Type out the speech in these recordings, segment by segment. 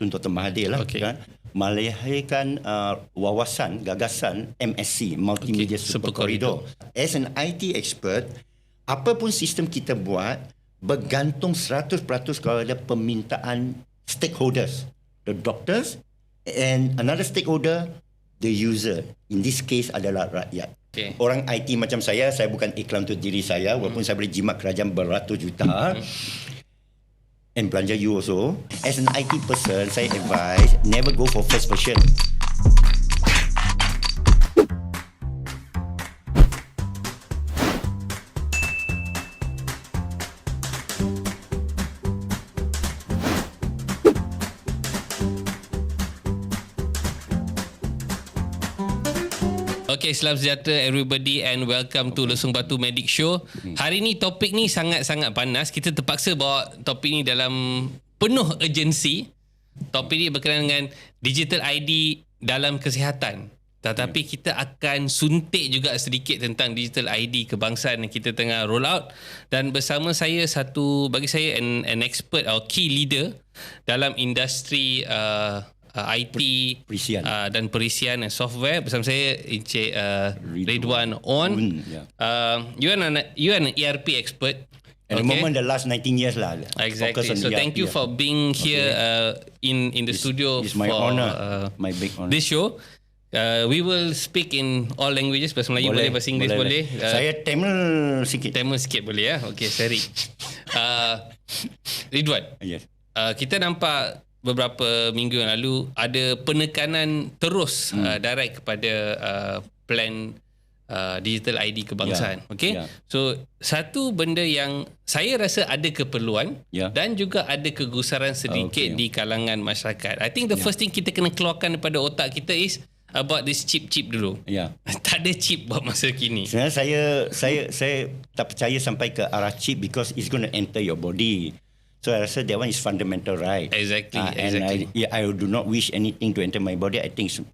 tuntutan Mahathir lah, kan, melahirkan wawasan, gagasan MSC, Multimedia Super Corridor. As an IT expert, apa pun sistem kita buat bergantung 100% kepada permintaan stakeholders, the doctors, and another stakeholder, the user. In this case adalah rakyat. Orang IT macam saya bukan iklan untuk diri saya, walaupun saya boleh jimat kerajaan beratus juta and belanja you also. As an IT person, saya advise never go for first version. Okay, salam sejahtera everybody and welcome to Lesung Batu Medic Show. Hari ni topik ni sangat-sangat panas. Kita terpaksa bawa topik ni dalam penuh urgensi. Topik ni berkenaan dengan digital ID dalam kesihatan. Tetapi kita akan suntik juga sedikit tentang digital ID kebangsaan yang kita tengah roll out. Dan bersama saya bagi saya an expert or key leader dalam industri IT dan perisian dan software. Bersama saya Encik Redhuan Oon. You are an ERP expert. At the moment, the last 19 years lah. Exactly. So thank you for being here in the studio. It's my honor, my big honor. This show. We will speak in all languages. Bahasa Melayu boleh, bahasa Inggeris boleh. Saya Tamil sikit boleh ya. Okay, sorry. Ridwan. Yes. Kita nampak beberapa minggu yang lalu ada penekanan terus direct kepada plan digital ID kebangsaan. So satu benda yang saya rasa ada keperluan dan juga ada kegusaran sedikit di kalangan masyarakat. I think the first thing kita kena keluarkan daripada otak kita is about this chip dulu. Tak ada chip buat masa kini. Sebenarnya saya tak percaya sampai ke arah chip because it's going to enter your body. So I rasa that one is fundamental right. Exactly. And I do not wish anything to enter my body. I think is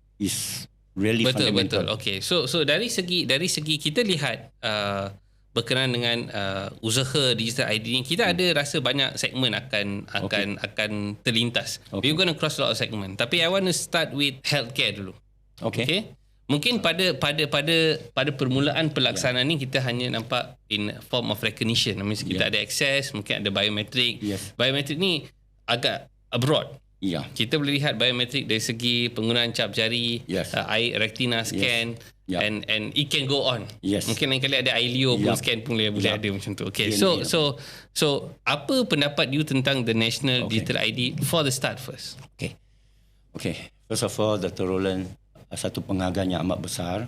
really fundamental. Betul. Okay. So dari segi kita lihat berkenaan dengan usaha digital ID ni, kita ada rasa banyak segmen akan terlintas. We're going to cross a lot of segment. Tapi I want to start with healthcare dulu. Okay. Mungkin pada permulaan pelaksanaan ni kita hanya nampak in form of recognition. Maksudnya kita ada access, mungkin ada biometrik. Biometrik ni agak abroad. Kita boleh lihat biometrik dari segi penggunaan cap jari, retina scan, and it can go on. Mungkin lain kali ada ILEO pun scan pun boleh ada macam tu. Okay. So apa pendapat you tentang the National Digital ID for the start first? Okay. First of all, Dr Roland, satu penghargaan yang amat besar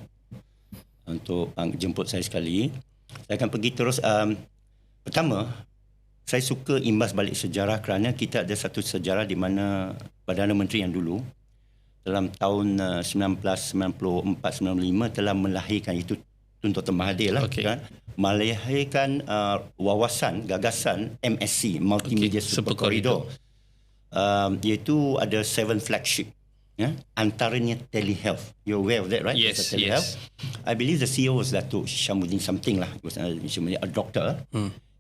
untuk jemput saya sekali. Saya akan pergi terus. Pertama, saya suka imbas balik sejarah kerana kita ada satu sejarah di mana Perdana Menteri yang dulu dalam tahun 1994-95 telah melahirkan itu tuntutan Mahathir lah, kan? Melahirkan wawasan, gagasan MSC, Multimedia Super Corridor. Iaitu ada 7 flagship. Antaranya telehealth. You're aware of that, right? Yes. I believe the CEO was Datuk Syamuddin something lah. He was a doctor.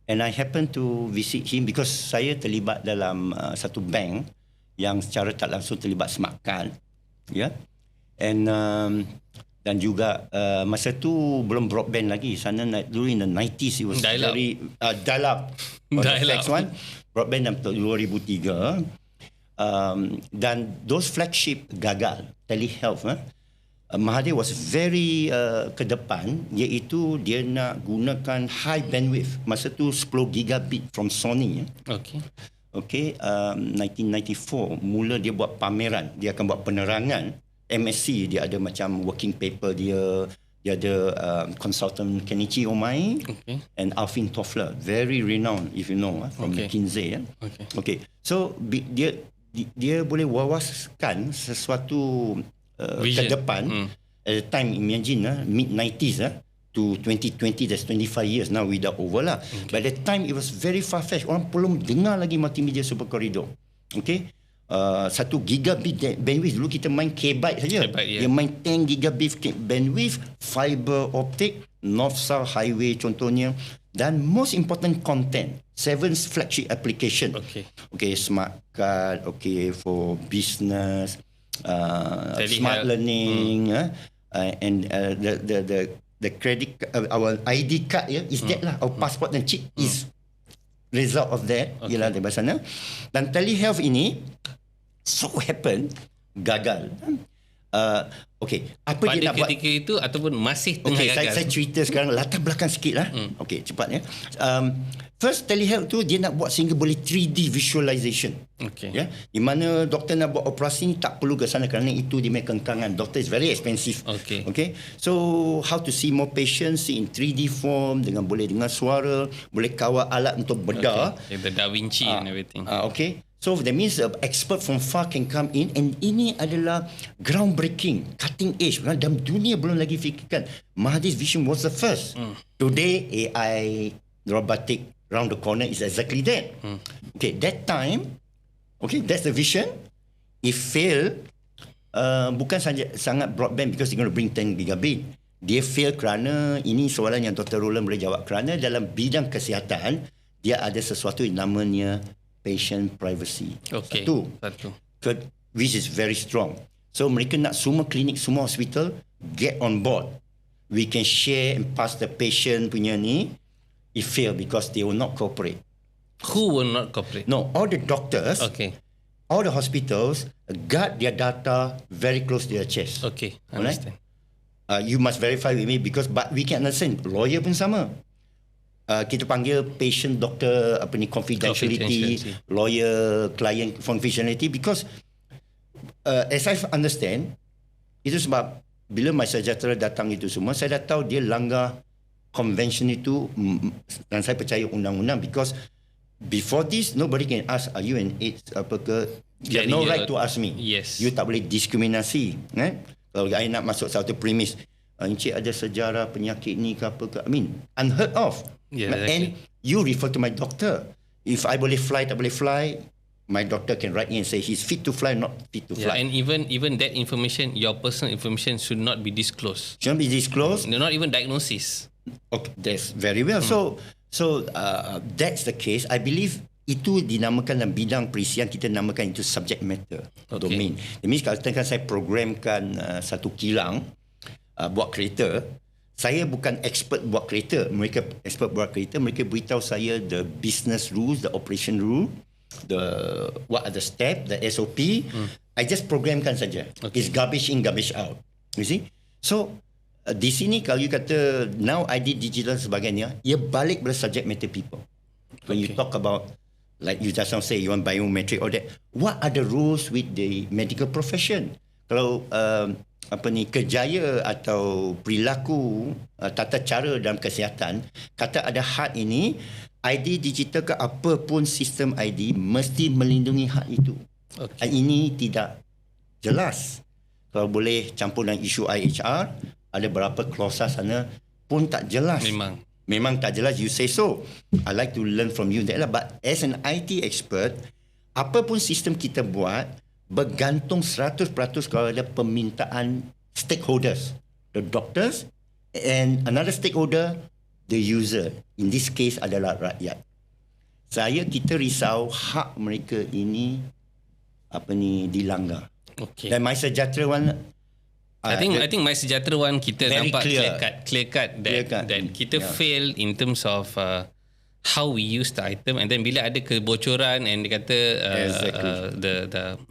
And I happened to visit him because saya terlibat dalam satu bank yang secara tak langsung terlibat smart card. And dan juga masa tu belum broadband lagi. Sana dulu in the 90s it was very dial-up. Next one, broadband dalam 2003. Dan those flagship gagal telehealth. Mahathir was very ke depan, iaitu dia nak gunakan high bandwidth. Masa tu 10 gigabit from Sony. 1994 mula dia buat pameran, dia akan buat penerangan. MSc dia ada macam working paper dia ada consultant Kenichi Omai and Alvin Toffler, very renowned if you know, from McKinsey. So dia boleh wawaskan sesuatu ke depan. At the time, imagine mid-90s to 2020, that's 25 years now without over lah. By the time it was very far-fetched. Orang belum dengar lagi multimedia super corridor. 1 gigabit bandwidth. Dulu kita main K-byte saja. Dia main 10 gigabit bandwidth, fiber optic, north-south highway contohnya. dan most important content. 7 flagship application. Okay, smart card, okay, for business, smart learning, and the credit, our ID card is that lah, our passport and chip is result of that. Ialah di sana. Dan telehealth ini so happen gagal. Apa dia nak buat ketika itu ataupun masih tengah gagal? Saya cerita sekarang latar belakang sikit lah. Cepatnya. First, telehealth tu dia nak buat sehingga boleh 3D visualization. Di mana doktor nak buat operasi ni tak perlu ke sana kerana itu dia punya kengkangan. Doktor is very expensive. So how to see more patients, see in 3D form, dengan boleh dengar suara, boleh kawal alat untuk bedah. The Da Vinci and everything. So that means an expert from far can come in, and ini adalah groundbreaking, cutting edge. Dalam dunia belum lagi fikirkan. Mahathir's vision was the first. Today AI, robotic round the corner is exactly that. That time, that's the vision. It failed. Bukan saja sangat broadband because they're going to bring 10 gigabit. Dia fail kerana ini soalan yang Dr Roland boleh jawab, kerana dalam bidang kesihatan dia ada sesuatu yang namanya patient privacy. Satu. Which is very strong. So mereka nak semua klinik, semua hospital get on board. We can share and pass the patient punya ni. It failed because they will not cooperate. Who will not cooperate? No, all the doctors, all the hospitals got their data very close to their chest. Understand. You must verify with me but we can understand. Lawyer pun sama. Kita panggil patient doctor confidentiality, lawyer client confidentiality, because as I understand, itu sebab bila MySejahtera datang itu semua, saya dah tahu dia langgar convention itu, dan saya percaya undang-undang, because before this nobody can ask, are you an AIDS apa ke? You have no right to ask me. You tak boleh diskriminasi. Kalau I nak masuk satu premis, encik ada sejarah penyakit ni ke apa ke, I mean unheard of. And you refer to my doctor. If I boleh fly, tak boleh fly, my doctor can write in and say he's fit to fly, not fit to fly. And even that information, your personal information, should not be disclosed. Shouldn't be disclosed. Not even diagnosis. That's very well. So that's the case. I believe itu dinamakan dalam bidang perisian, kita namakan itu subject matter domain. That means kalau saya programkan satu kilang buat kereta, saya bukan expert buat kereta, mereka expert buat kereta. Mereka beritahu saya the business rules, the operation rule, what are the step, the SOP. I just programkan saja. It's garbage in, garbage out. You see? So di sini kalau you kata now ID digital sebagainya, ia balik pada subject matter people. When you talk about, like you just now say, you want biometric or that, what are the rules with the medical profession? Kalau kerjaya atau perilaku, tata cara dalam kesihatan, kata ada hak ini, ID digital ke apa pun sistem ID mesti melindungi hak itu. Ini tidak jelas. Kalau boleh campur dengan isu IHR, ada berapa klausa sana pun tak jelas. Memang tak jelas. You say so. I like to learn from you that lah. But as an IT expert, apa pun sistem kita buat bergantung 100% kalau ada permintaan stakeholders, the doctors, and another stakeholder, the user. In this case adalah rakyat. Kita risau hak mereka ini dilanggar. Dan MySejahtera One, I think MySejahtera One kita nampak clear cut that kita fail in terms of how we use the item, and then bila ada kebocoran and dia kata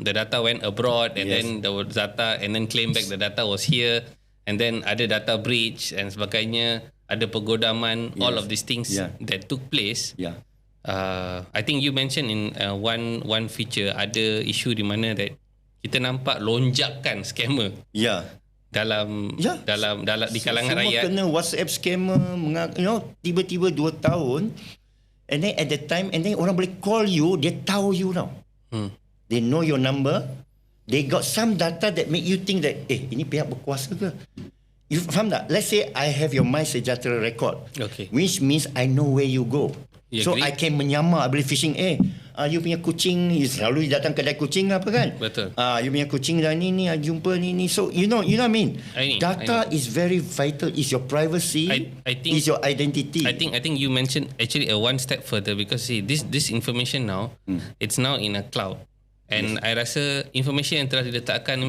the data went abroad, and then the data, and then claim back the data was here, and then ada data breach and sebagainya, ada pergodaman, all of these things that took place. I think you mentioned in one feature ada isu di mana that kita nampak lonjakan scammer dalam di kalangan rakyat. Semua kena WhatsApp scammer, tiba-tiba 2 tahun, and then at that time, and then orang boleh call you, dia tahu you now. They know your number, they got some data that make you think that ini pihak berkuasa ke. You faham tak? Let's say I have your MySejahtera record, which means I know where you go. So I can menyamar, I boleh phishing, you punya kucing, you selalu datang kedai kucing apa kan? Betul. You punya kucing dah ni jumpa ni. So you know what I mean? Data is very vital. Is your privacy, I think, is your identity. I think you mentioned actually a one step further, because see this information now, it's now in a cloud, and I rasa information yang telah diletakkan,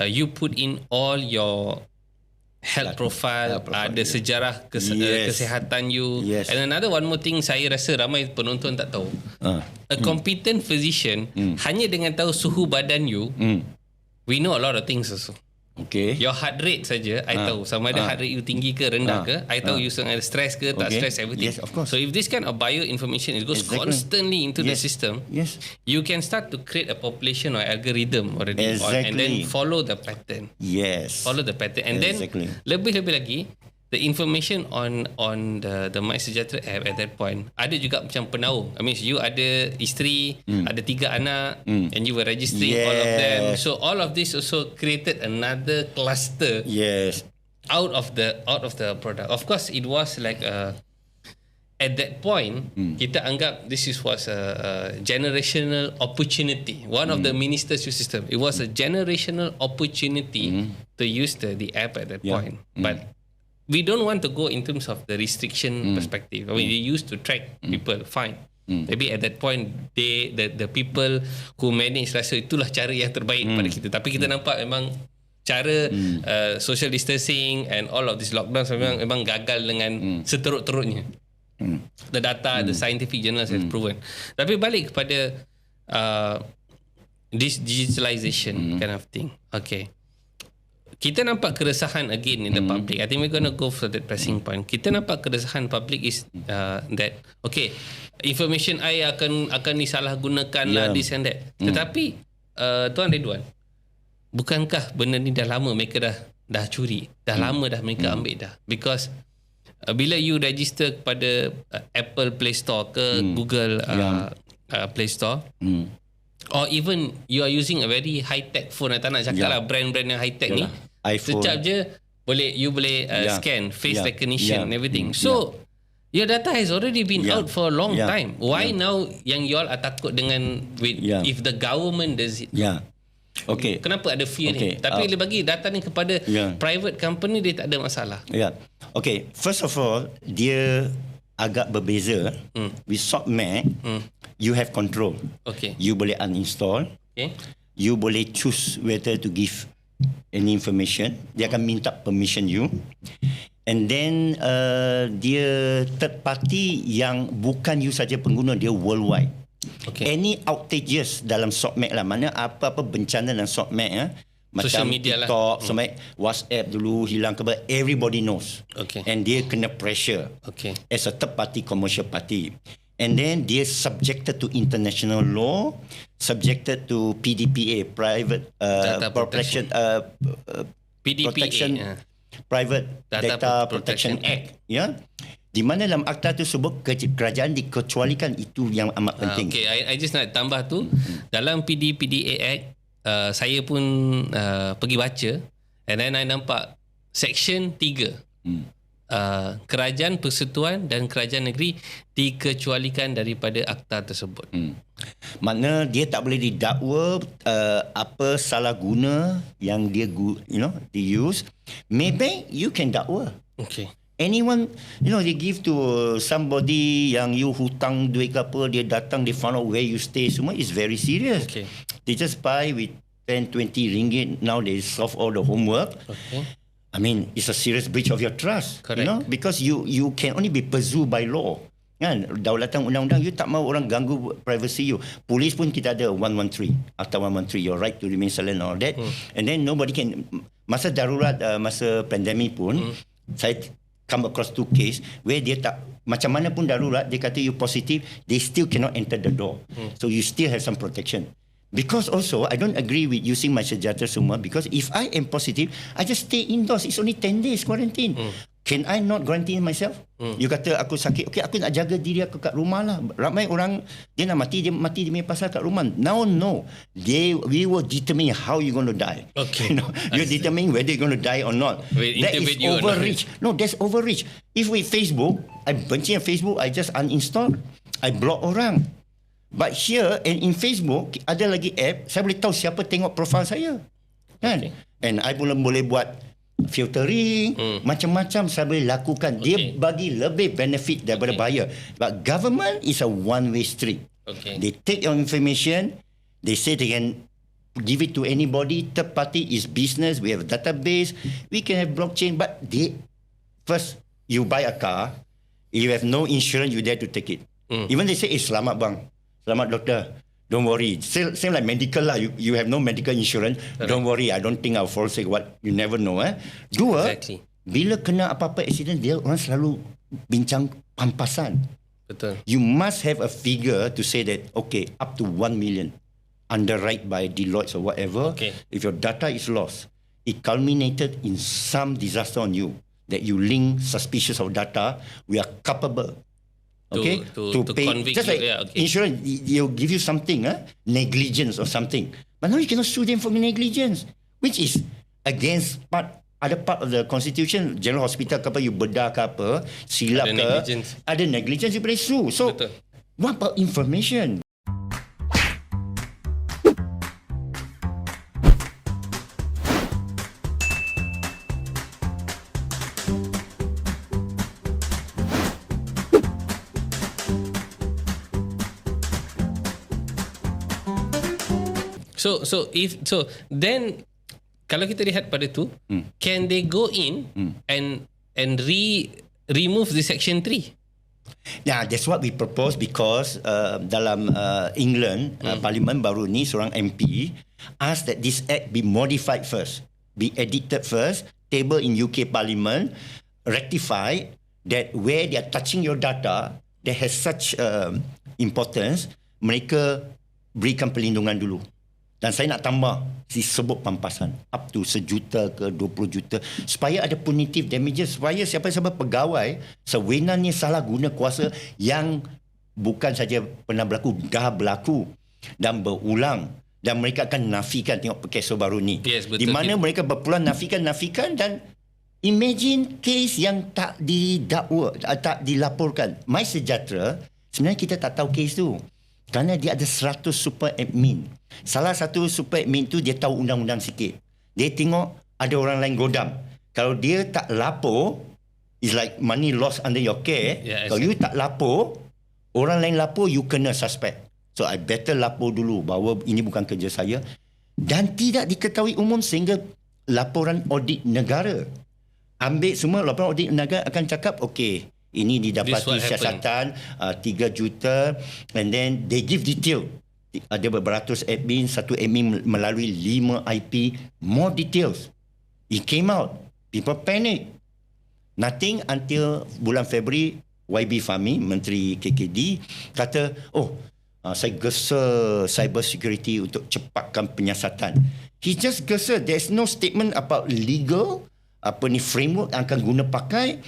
you put in all your health profile, ada sejarah kesihatan you, and another one more thing saya rasa ramai penonton tak tahu, a competent physician hanya dengan tahu suhu badan you, we know a lot of things also. Okay. Your heart rate saja, I tahu sama ada heart rate you tinggi ke rendah ke, I tahu you ada stress ke tak stress, everything. Yes, of course. So if this kind of bio information, it goes constantly into the system, you can start to create a population or algorithm already, and then follow the pattern. Follow the pattern, and then lebih-lebih lagi, the information on the MySejahtera app at that point ada juga macam penaung. I mean, you ada isteri, ada 3 anak, and you were registering all of them. So all of this also created another cluster out of the product. Of course, it was like at that point, kita anggap this was a generational opportunity. One of the ministers use system. It was a generational opportunity to use the app at that point. But we don't want to go in terms of the restriction perspective. I mean, they used to track people, fine. Maybe at that point, the people who manage rasa itulah cara yang terbaik pada kita. Tapi kita nampak memang cara social distancing and all of these lockdowns memang gagal dengan seteruk-teruknya. The data, the scientific journals have proven. Tapi balik kepada this digitalization kind of thing. Okay. Kita nampak keresahan again in the public. I think we're going to go for that pressing point. Kita nampak keresahan public is that okay, information I akan disalahgunakan lah, this and that. Tetapi Tuan Redhuan, bukankah benda ni dah lama mereka dah curi, dah lama dah mereka ambil dah, because bila you register kepada Apple Play Store ke Google Play Store, or even you are using a very high tech phone, tak nak cakap lah brand-brand yang high tech ni, sekejap je you boleh scan face recognition and everything. So your data has already been out for a long time. Why now yang you all are takut dengan if the government does it? Okay. Kenapa ada fear ni? Tapi bila bagi data ni kepada private company, dia tak ada masalah. Okay, first of all, dia agak berbeza. With software, you have control. Okay. You boleh uninstall. Okay. You boleh choose whether to give any information. Dia akan minta permission you. And then dia third party yang bukan you saja pengguna, dia worldwide. Okay. Any outages dalam software lah, mana apa-apa bencana dalam software macam TikTok, WhatsApp dulu hilang ke, everybody knows. Okay. And dia kena pressure as a third party, commercial party. And then dia subjected to international law, subjected to PDPA, Private Protection PDPA, Private Data Protection Act, di mana dalam akta tu sebut kerajaan dikecualikan. Itu yang amat penting. Okay, I just nak tambah tu, dalam PDPA Act, saya pun pergi baca, and then I nampak section 3. Kerajaan persekutuan dan kerajaan negeri dikecualikan daripada akta tersebut. Makna dia tak boleh didakwa apa salah guna yang dia use. Maybe you can dakwa. Okay. Anyone, they give to somebody yang you hutang duit ke apa, dia datang, they found out where you stay, semua is very serious. Okay. They just buy with 10-20 ringgit, now they solve all the homework. Okay. I mean, it's a serious breach of your trust. Correct. Because you can only be pursued by law. Kan, daulatan undang-undang, you tak mahu orang ganggu privacy you. Polis pun kita ada 113, Akta 113, your right to remain silent and all that. And then nobody can, masa darurat, masa pandemik pun, saya come across 2 case where dia tak, macam mana pun darurat, dia kata you positive, they still cannot enter the door. So you still have some protection. Because also, I don't agree with using MySejahtera semua, because if I am positive, I just stay indoors. It's only 10 days quarantine. Can I not quarantine myself? You kata aku sakit, okay, aku nak jaga diri aku kat rumah lah. Ramai orang, dia nak mati, dia punya pasal kat rumah. Now, no. We will determine how you going to die. Okay. You determine whether you're going to die or not. That is overreach. No, that's overreach. If with Facebook, I benci Facebook, I just uninstall. I block orang. But here and in Facebook ada lagi app, saya boleh tahu siapa tengok profil saya. Kan? And I pun boleh buat filtering, macam-macam saya boleh lakukan. Dia bagi lebih benefit daripada buyer. But government is a one-way street. They take your information, they say they can give it to anybody. Third party is business. We have a database. We can have blockchain. But first, you buy a car, you have no insurance, you dare to take it. Even they say, selamat bang, selamat doktor. Don't worry. Same like medical lah. You have no medical insurance. Don't worry. I don't think I'll fall sick. What you never know. Dua, bila kena apa-apa accident, dia orang selalu bincang pampasan. Betul. You must have a figure to say that okay, up to 1 million underwrite by Deloitte or whatever. If your data is lost, it culminated in some disaster on you that you link suspicious of data, we are culpable. To pay, convict just like insurance, they'll give you something, negligence or something. But now you cannot sue them for negligence, which is against other part of the constitution. General hospital ke apa, you bedah ke apa, silap ada negligence, you boleh sue. So, what about information? So then kalau kita lihat pada tu, can they go in and remove the section 3? Yeah, that's what we propose because dalam England Parliament baru ni seorang MP asked that this act be modified first, be edited first, table in UK Parliament, rectified that where they are touching your data that has such importance, mereka berikan perlindungan dulu. Dan saya nak tambah disebut pampasan up to 1 juta ke 20 juta supaya ada punitive damages, supaya siapa-siapa pegawai sewenangnya salah guna kuasa yang bukan saja pernah berlaku, dah berlaku dan berulang, dan mereka akan nafikan. Tengok kes baru ni, di mana mereka berpeluang nafikan dan imagine kes yang tak didakwa, tak dilaporkan. MySejahtera sebenarnya kita tak tahu kes tu kerana dia ada 100 super admin. Salah satu super admin tu dia tahu undang-undang sikit. Dia tengok ada orang lain godam. Kalau dia tak lapor, it's like money lost under your care. Kalau you tak lapor, orang lain lapor, you kena suspect. So I better lapor dulu bahawa ini bukan kerja saya dan tidak diketahui umum sehingga laporan audit negara. Ambil semua laporan audit negara akan cakap, okay, ini didapati siasatan 3 juta, and then they give detail. Ada beratus admin, satu admin melalui 5 IP, more details. It came out. People panic. Nothing until bulan Februari, YB Fahmi, Menteri KKD, kata, saya gesa cyber security untuk cepatkan penyiasatan. He just gesa. There's no statement about legal framework yang akan guna pakai,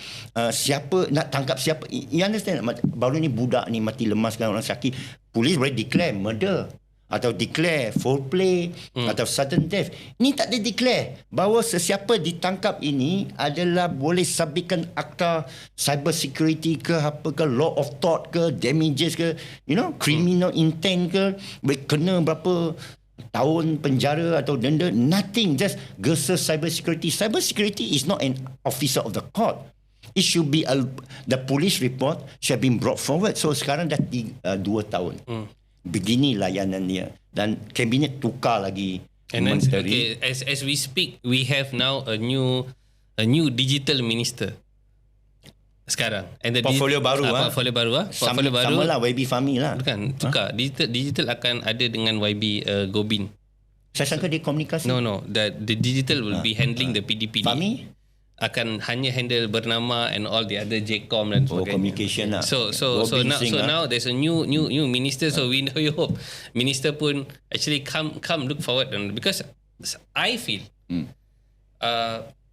siapa nak tangkap siapa. You understand? Baru ni budak ni mati lemas kan, orang sakit, polis boleh declare murder atau declare foul play atau sudden death. Ni tak ada declare bahawa sesiapa ditangkap ini adalah boleh sabitkan akta cyber security ke apa ke, law of tort ke, damages ke, criminal intent ke, boleh kena berapa tahun penjara atau denda. Nothing, just gesa cyber security. Cyber security is not an officer of the court. It should be the police report should have been brought forward. So sekarang dah 2 tahun. Begini layanan dia, dan kabinet tukar lagi. And then, as we speak, we have now a new digital minister sekarang. And the portfolio baru portfolio baru sama lah YB Fahmi lah. Bukan, tukar. Digital akan ada dengan YB Gobin. Saya sangka dia komunikasi. No. The digital will be handling the PDPD. Fahmi akan hanya handle bernama and all the other JCOM dan sebagainya. Communication lah. So now there's a new minister. So we hope minister pun actually come look forward, because I feel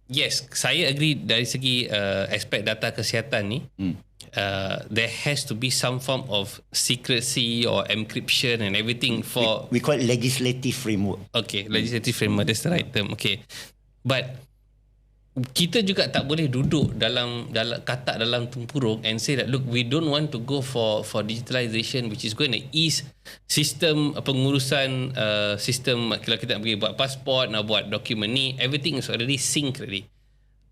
yes, saya agree dari segi aspek data kesihatan ni, there has to be some form of secrecy or encryption and everything for... We call it legislative framework. Okay, legislative framework, that's the right term. Okay. But kita juga tak boleh duduk dalam katak dalam tempurung and say that look, we don't want to go for digitalization which is going to ease sistem pengurusan sistem. Kalau kita nak pergi buat pasport, nak buat dokumen ni, everything is already synced already.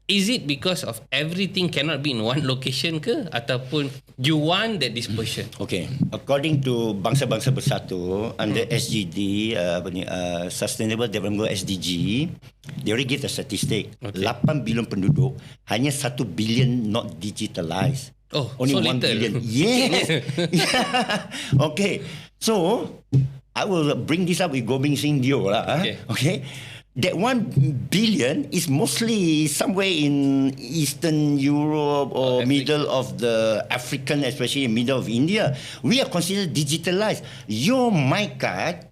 Is it because of everything cannot be in one location ke, ataupun you want that dispersion? Okay, according to Bangsa-Bangsa Bersatu under SDG, Sustainable Development Goal SDG, they already give the statistic. 8 bilion penduduk, hanya 1 billion not digitalized. Oh, only so 1 little. billion. Yes. Okay, so I will bring this up with Gobing Singh Dio lah. Okay. That 1 billion is mostly somewhere in Eastern Europe or middle of the African, especially in middle of India. We are considered digitalized. Your my card,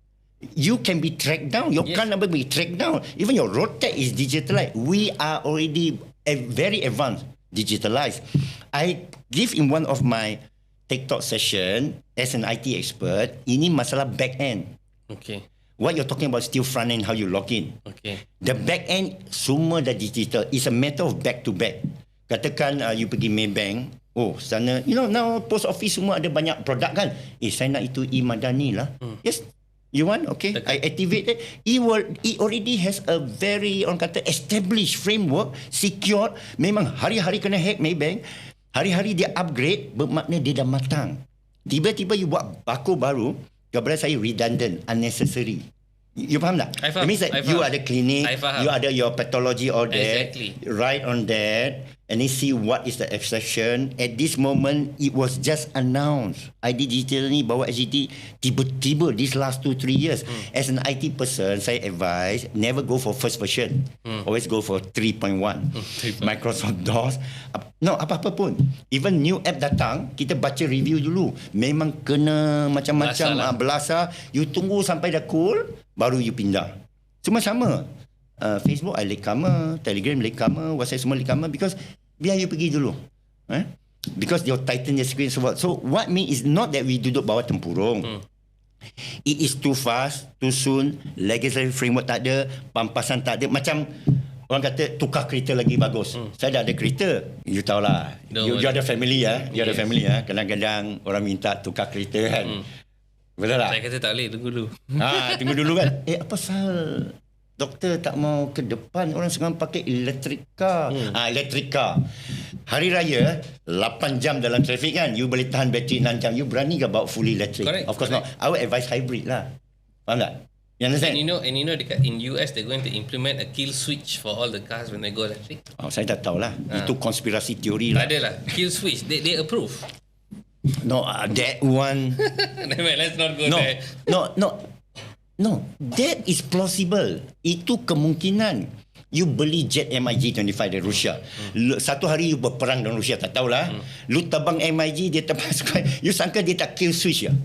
you can be tracked down. Your card number be tracked down. Even your road tag is digitalized. We are already very advanced, digitalized. I give in one of my TikTok session as an IT expert, ini masalah back end. Okay. What you're talking about still front end, how you log in. Okay. The back end, semua dah digital. It's a matter of back to back. Katakan you pergi Maybank, sana, now post office semua ada banyak produk kan. Saya nak itu e-Madani lah. Yes, you want? Okay, I activate it. It already has a very, orang kata, established framework, secure. Memang hari-hari kena hack Maybank. Hari-hari dia upgrade, bermakna dia dah matang. Tiba-tiba you buat bako baru, kepada saya redundant, unnecessary. You faham tak? I faham. It means that you ada clinic, you ada your pathology all there, exactly. right on that, and then see what is the exception. At this moment, it was just announced. ID Digital ni bawa SGT tiba-tiba these last 2-3 years. As an IT person, saya advise never go for first version. Always go for 3.1. Microsoft DOS. No, apa-apa pun. Even new app datang, kita baca review dulu. Memang kena macam-macam belasah. You tunggu sampai dah cool, baru you pindah. Semua sama. Facebook latecomer, Telegram latecomer, WhatsApp semua latecomer, because biar you pergi dulu. Because your tighten your screen. So what mean is not that we duduk bawah tempurung. It is too fast, too soon, legislative framework tak ada, pampasan tak ada. Macam orang kata tukar kereta lagi bagus. Saya dah ada kereta. You tahulah. You ada family ya. You ada family ya. Kadang-kadang orang minta tukar kereta kan. Betul tak? Saya kata tak boleh, tunggu dulu. Tunggu dulu kan. Apa pasal doktor tak mau ke depan, orang sekarang pakai electric car. Electric car. Hari raya 8 jam dalam trafik kan, you boleh tahan bateri 6 jam. You berani ke bawa fully electric? Correct. Of course not. I would advise hybrid lah. Faham tak? You understand? And you know dekat in US they're going to implement a kill switch for all the cars when they go electric. Saya tak tahulah. Itu konspirasi teori lah. Tak adalah. Kill switch. They approve. No, that one. Let's not go there. No, that is plausible. Itu kemungkinan. You beli jet MiG-25 dari Rusia. Satu hari you berperang dengan Rusia, tak tahulah. Lu terbang MiG, dia terbang you sangka dia tak kill switch ya?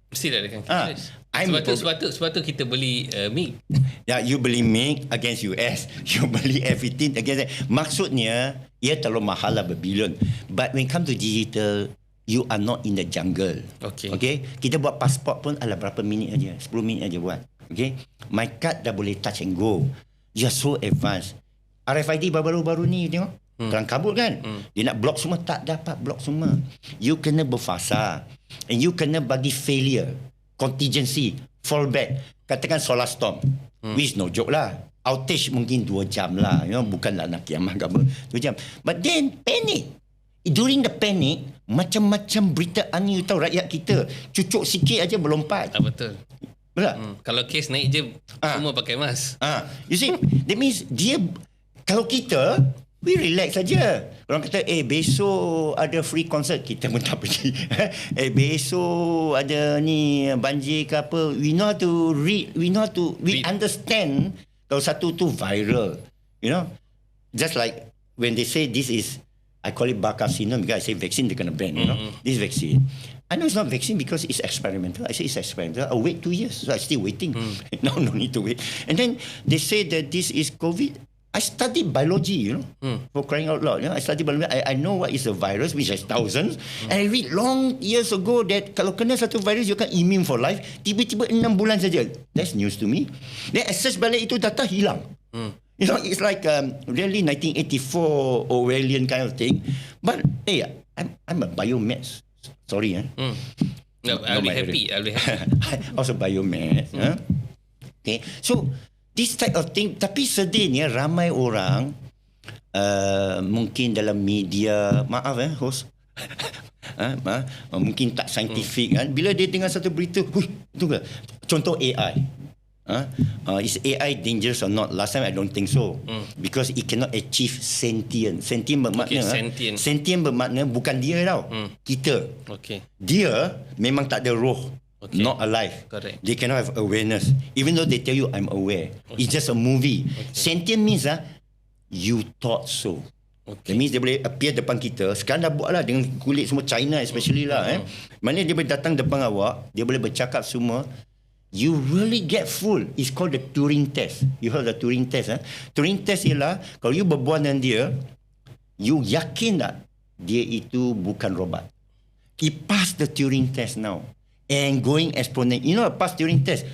Mesti dah ada kan kill switch. Sebab tu kita beli MiG. Ya, you beli MiG against US. You beli F-15 against that. Maksudnya, ia terlalu mahal lah berbilion. But when it comes to digital, you are not in the jungle. Okay? Kita buat pasport pun berapa minit aja, 10 minit aja buat. Okay? My card dah boleh touch and go. You are so advanced. RFID baru-baru ni tengok. Kelang kabut kan? Dia nak block semua, tak dapat block semua. You kena berfasa. And you kena bagi failure, contingency, fallback. Katakan solar storm. Which no joke lah. Outage mungkin 2 jam lah. Bukanlah nak kiamat ke apa. 2 jam. But then panic. During the panic, macam-macam berita angin, you tahu rakyat kita cucuk sikit aja berlompat. Betul. Kalau kes naik je semua pakai mask. You see, that means dia, kalau kita we relax saja. Orang kata besok ada free concert, kita pun tak pergi. Besok ada ni banjir ke apa, we know how to read, we understand kalau satu tu viral, just like when they say this is, I call it carcinoma because I say vaccine they're going to ban, this vaccine. I know it's not vaccine because it's experimental. I say it's experimental. I'll wait 2 years. So I'm still waiting. No need to wait. And then they say that this is COVID. I studied biology, for crying out loud. I studied biology. I know what is a virus, which has thousands. And I read long years ago that kalau kena satu virus, you can immune for life. Tiba-tiba 6 bulan saja. That's news to me. Then access balik itu data hilang. It's like really 1984 Orwellian kind of thing. But hey, I'm a biomass. Sorry, No, I'll be happy. I also biomass. Okay, so this type of thing. Tapi sedihnya ramai orang mungkin dalam media, maaf host, mungkin tak saintifik kan. Bila dia dengar satu berita, itu ke? Contoh AI. Is AI dangerous or not? Last time I don't think so, because it cannot achieve sentient. Sentient bermakna sentient bermakna bukan dia tau, kita. Dia memang tak ada roh, not alive. Correct. They cannot have awareness, even though they tell you I'm aware. It's just a movie. Sentient means you thought so. That means dia boleh appear depan kita. Sekarang dah buat lah dengan kulit semua China especially lah. Maknanya dia boleh datang depan awak, dia boleh bercakap semua. You really get full. It's called the Turing test. You heard the Turing test? Turing test ialah kalau you berbual dengan dia, you yakin tak dia itu bukan robot. He passed the Turing test now and going exponent. You know, pass Turing test,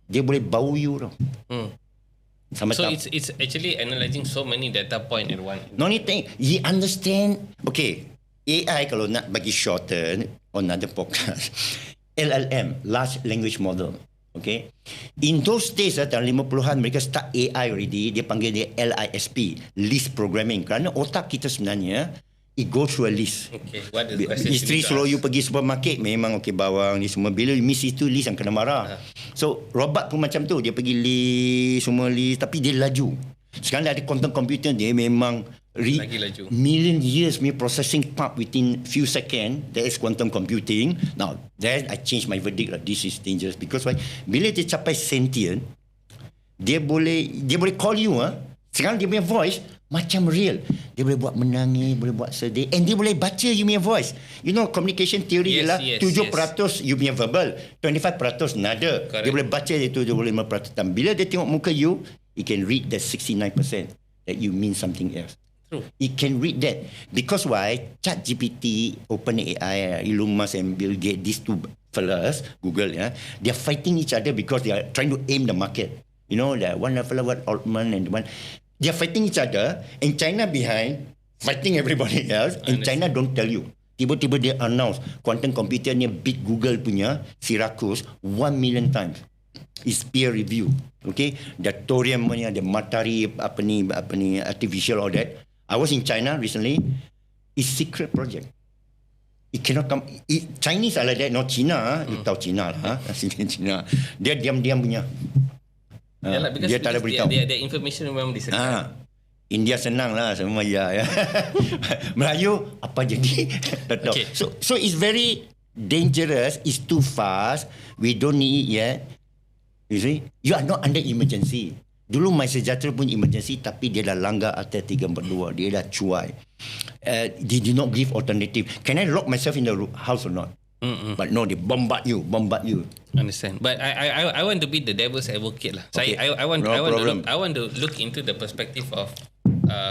dia boleh bau you tau. So it's actually analyzing so many data point at one. No need thing. He understand. Okay, AI kalau nak bagi shorten on another podcast, LLM, large language model. Okay, in those days tahun 50-an mereka start AI already. Dia panggil dia LISP, list programming, kerana otak kita sebenarnya it go through a list. Okay, what is the question? Isteri suruh you pergi supermarket, memang okay bawang ni semua, bila you miss itu list yang kena marah. So robot pun macam tu, dia pergi list semua list, tapi dia laju. Sekarang ada quantum computer, dia memang lagi laju. Million years me processing part within few seconds. That is quantum computing. Now then I change my verdict lah. This is dangerous because why? Bila dia capai sentient, dia boleh call you. Sekarang dia punya voice macam real. Dia boleh buat menangis, boleh buat sedih, and dia boleh baca you punya voice. You know, communication theory ialah 7% you punya verbal, 25% nada. Correct. Dia boleh baca itu 25%. Dan bila dia tengok muka you, he can read that 69% that you mean something else. It can read that. Because why? ChatGPT, OpenAI, Elon Musk and Bill Gates, these two fellas, Google, they're fighting each other because they are trying to aim the market. You know, that one fellow, Altman and one, they're fighting each other, and China behind, fighting everybody else, and China don't tell you. Tiba-tiba dia announce quantum computer ni big Google punya, Syracuse, 1 million times. Is peer review. Okay, the thorium punya, the matahari apa ni artificial, all that. I was in China recently. It's secret project. It cannot come. Chinese are like that, not China. You tahu China lah. China. Dia diam-diam punya. Dia tak ada beritahu. Dia information memang disekat. India senang lah semua ya. Melayu apa jadi? Okay. So it's very dangerous. It's too fast. We don't need it yet. You see, you are not under emergency. Dulu My Sejahtera pun emergency, tapi dia dah langgar atas 342. Dia dah cuai. They did not give alternative. Can I lock myself in the house or not? But no, they bombard you. Understand. But I want to be the devil's advocate lah. Okay. I want to look into the perspective of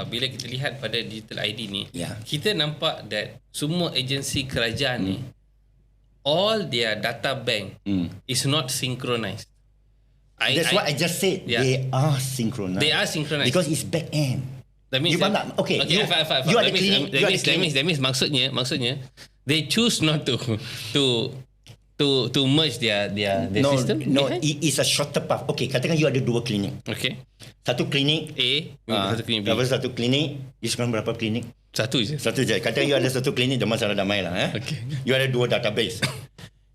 bila kita lihat pada digital ID ni, kita nampak that semua agensi kerajaan ni, all their data bank is not synchronized. That's what I just said. Yeah. They are synchronized. Because it's back end. That means fine. You are the clinic. That means maksudnya they choose not to merge their system. No, it is a shorter path. Okay, katakan you ada 2 klinik. Okay. Satu klinik A, satu klinik B. Satu klinik. You sekarang berapa klinik? Satu je. Katakan you ada satu klinik, masalah damai lah. Okay. You ada 2 database.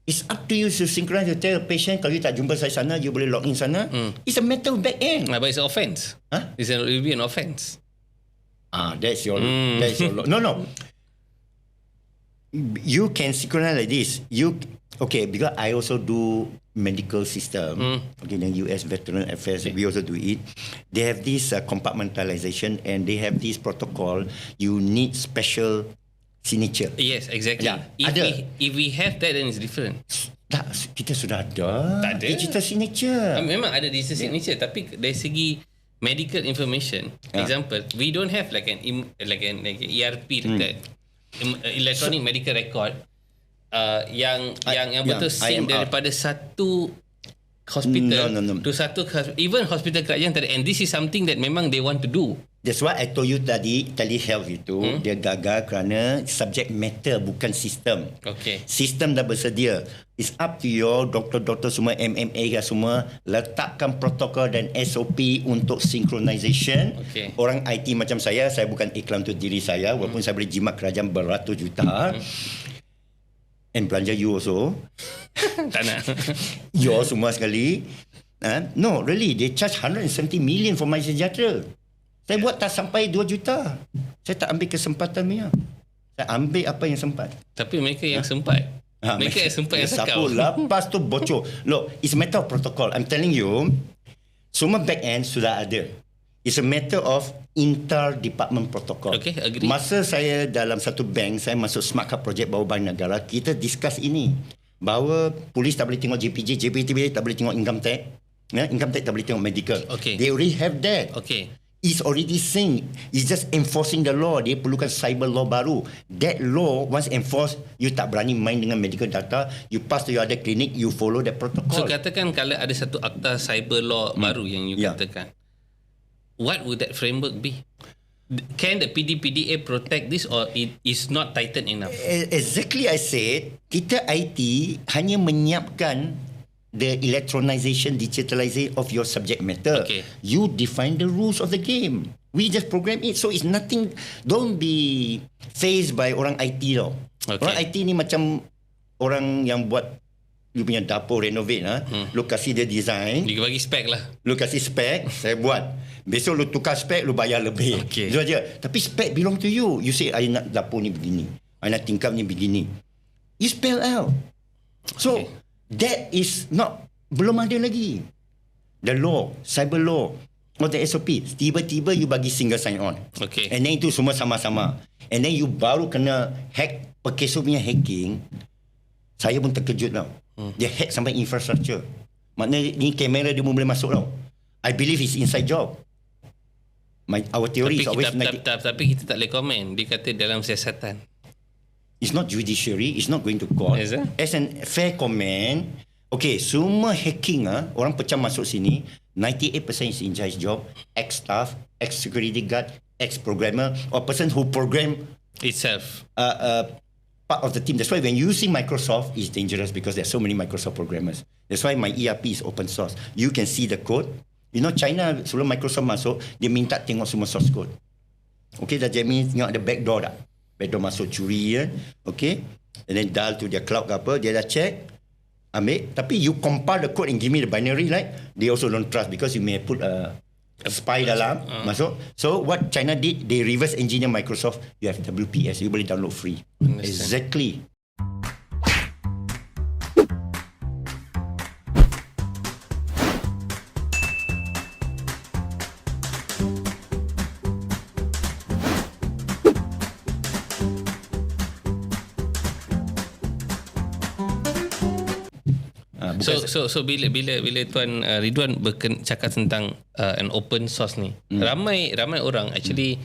It's up to you to synchronize. You tell the patient, kalau you tak jumpa saya sana, you boleh log in sana. It's a matter of back end. But it's an offence. It will be an offence. That's your law. No. You can synchronize like this. Because I also do medical system. Okay, then US Veteran Affairs, we also do it. They have this compartmentalization, and they have this protocol. You need special signature. Yes, exactly. Yeah, if we have that, then it's different. Tak, kita sudah ada. Tak ada. Digital signature. Memang ada digital signature, tapi dari segi medical information, example, we don't have like an ERP dekat electronic medical record yang betul sync daripada satu hospital No. to satu even hospital kerajaan tadi, and this is something that memang they want to do. That's why I told you tadi, telehealth itu dia gagal kerana subject matter bukan sistem. Okay. Sistem dah bersedia. It's up to your doktor-doktor semua, MMA semua, letakkan protokol dan SOP untuk synchronization. Okay. Orang IT macam saya bukan iklan untuk diri saya, walaupun saya boleh jimat kerajaan beratus juta. And belanja you also. Tak nak. You semua sekali. No, really, they charge 170 million for my sejahtera. Saya buat tak sampai 2 juta. Saya tak ambil kesempatan punya. Saya ambil apa yang sempat. Tapi mereka yang sempat. Mereka yang sempat yang sakau. Lepas tu bocor. Look, it's a matter of protocol. I'm telling you, semua back end sudah ada. It's a matter of inter-department protocol. Okay, agree. Masa saya dalam satu bank, saya masuk Smart Card Project bawah Bank Negara, kita discuss ini. Bahawa polis tak boleh tengok JPJ, JPJ tak boleh tengok income tax. Income tax tak boleh tengok medical. Okay. They already have that. Okay. Is already saying, it's just enforcing the law. Dia perlukan cyber law baru. That law once enforced, you tak berani main dengan medical data, you pass to your other clinic, you follow that protocol. So katakan kalau ada satu akta cyber law baru yang you katakan, what would that framework be? Can the PDPDA protect this, or it is not tightened enough? Exactly, I said, kita IT hanya menyiapkan the electronization, digitalization of your subject matter. Okay. You define the rules of the game. We just program it. So it's nothing. Don't be phased by orang IT tau. Okay. Orang IT ni macam orang yang buat you punya dapur renovate. Lu kasih dia design. Dia bagi spek lah. Lu kasih spek, saya buat. Besok lu tukar spek, lu bayar lebih. Okay. Itu aja. Tapi spek belong to you. You say, I nak dapur ni begini. I nak tingkap ni begini. You spell out. So, that is not, belum ada lagi. The law, cyber law, or the SOP. Tiba-tiba you bagi single sign on. Okay. And then itu semua sama-sama. And then you baru kena hack, Pekeso punya hacking. Saya pun terkejut tau. Dia hack sampai infrastructure. Maknanya ni kamera dia pun boleh masuk tau. I believe it's inside job. Our theory is always... Tapi kita tak boleh komen. Dia kata dalam siasatan. It's not judiciary, it's not going to court. Is it? As an fair comment, okay, semua hacking orang pecah masuk sini, 98% is inside job, ex-staff, ex-security guard, ex-programmer, or person who program Itself. part of the team. That's why when you see Microsoft, it's dangerous because there's so many Microsoft programmers. That's why my ERP is open source. You can see the code. You know, China, sebelum Microsoft masuk, dia minta tengok semua source code. Okay, dah jadi tengok ada backdoor tak? Backdoor masuk curi okay, and then dial to their cloud ke apa, dia dah check, ambil, tapi you compile the code and give me the binary, right? They also don't trust because you may put a spy dalam masuk. So what China did, they reverse engineer Microsoft. You have WPS, you boleh download free. Exactly. So bila Tuan Redhuan cakap tentang an open source ni, ramai orang actually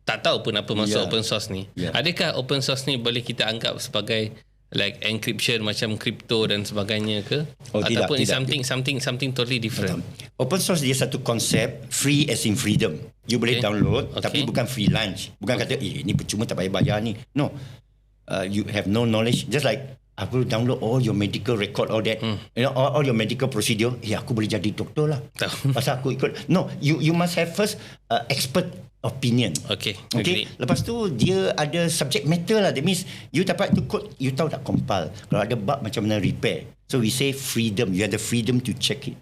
tak tahu pun apa maksud open source ni. Adakah open source ni boleh kita anggap sebagai like encryption macam crypto dan sebagainya ke? Ataupun tidak. something totally different? Open source dia satu konsep free as in freedom. You boleh download, tapi bukan free lunch. Bukan kata ini percuma tak payah bayar ni. No. You have no knowledge, just like aku download all your medical record, all that, you know, all your medical procedure. Aku boleh jadi doktor lah. Pasal aku ikut. No, you must have first expert opinion. Okay. Lepas tu dia ada subject matter lah. That means you dapat tu code, you tahu tak compile. Kalau ada bug macam mana repair. So we say freedom. You have the freedom to check it.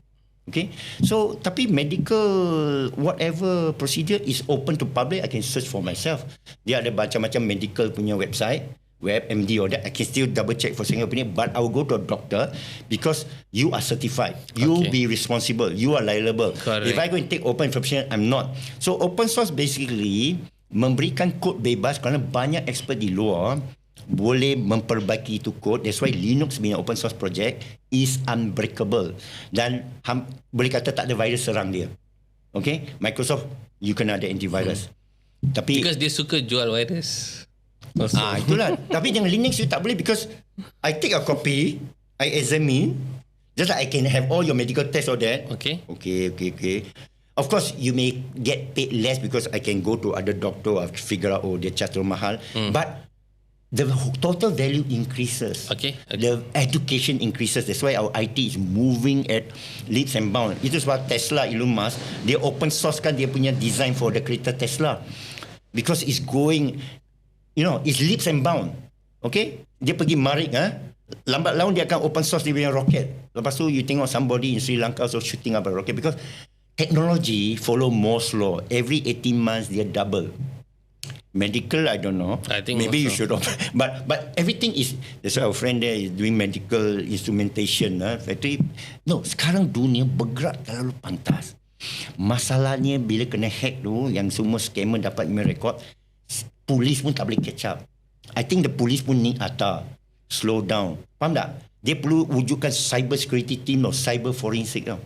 Okay. So tapi medical whatever procedure is open to public. I can search for myself. Dia ada macam-macam medical punya website, web, MD or that, I can still double check for second opinion, but I will go to a doctor because you are certified. You be responsible. You are liable. Correct. If I go and take open information, I'm not. So open source basically memberikan kod bebas kerana banyak expert di luar boleh memperbaiki itu kod. That's why Linux punya open source project is unbreakable. Dan boleh kata tak ada virus serang dia. Okay? Microsoft, you kena ada antivirus. Tapi because dia suka jual virus. Itulah. Tapi dengan Linux you tak boleh because I take a copy, I examine, Just like I can have all your medical tests or that. Okay. Okay. Of course, you may get paid less because I can go to other doctor or figure out, dia charge terlalu mahal. But the total value increases. Okay. The education increases. That's why our IT is moving at leaps and bounds. Itu sebab Tesla, Elon Musk, dia open source kan dia punya design for the kereta Tesla. Because it's going, it's leaps and bounds. Okay? Dia pergi marik, lambat laun dia akan open source dia punya rocket. Lepas tu you tengok somebody in Sri Lanka also shooting up a rocket because technology follow Moore's law. Every 18 months dia double. Medical, I don't know. I think maybe also. you should have. But everything is. That's why our friend there is doing medical instrumentation. Factory. No, sekarang dunia bergerak terlalu pantas. Masalahnya bila kena hack tu, yang semua scammer dapat email record, polis pun tak boleh catch up. I think the police pun need slow down. Faham tak? Dia perlu wujudkan cyber security team atau cyber forensic tau.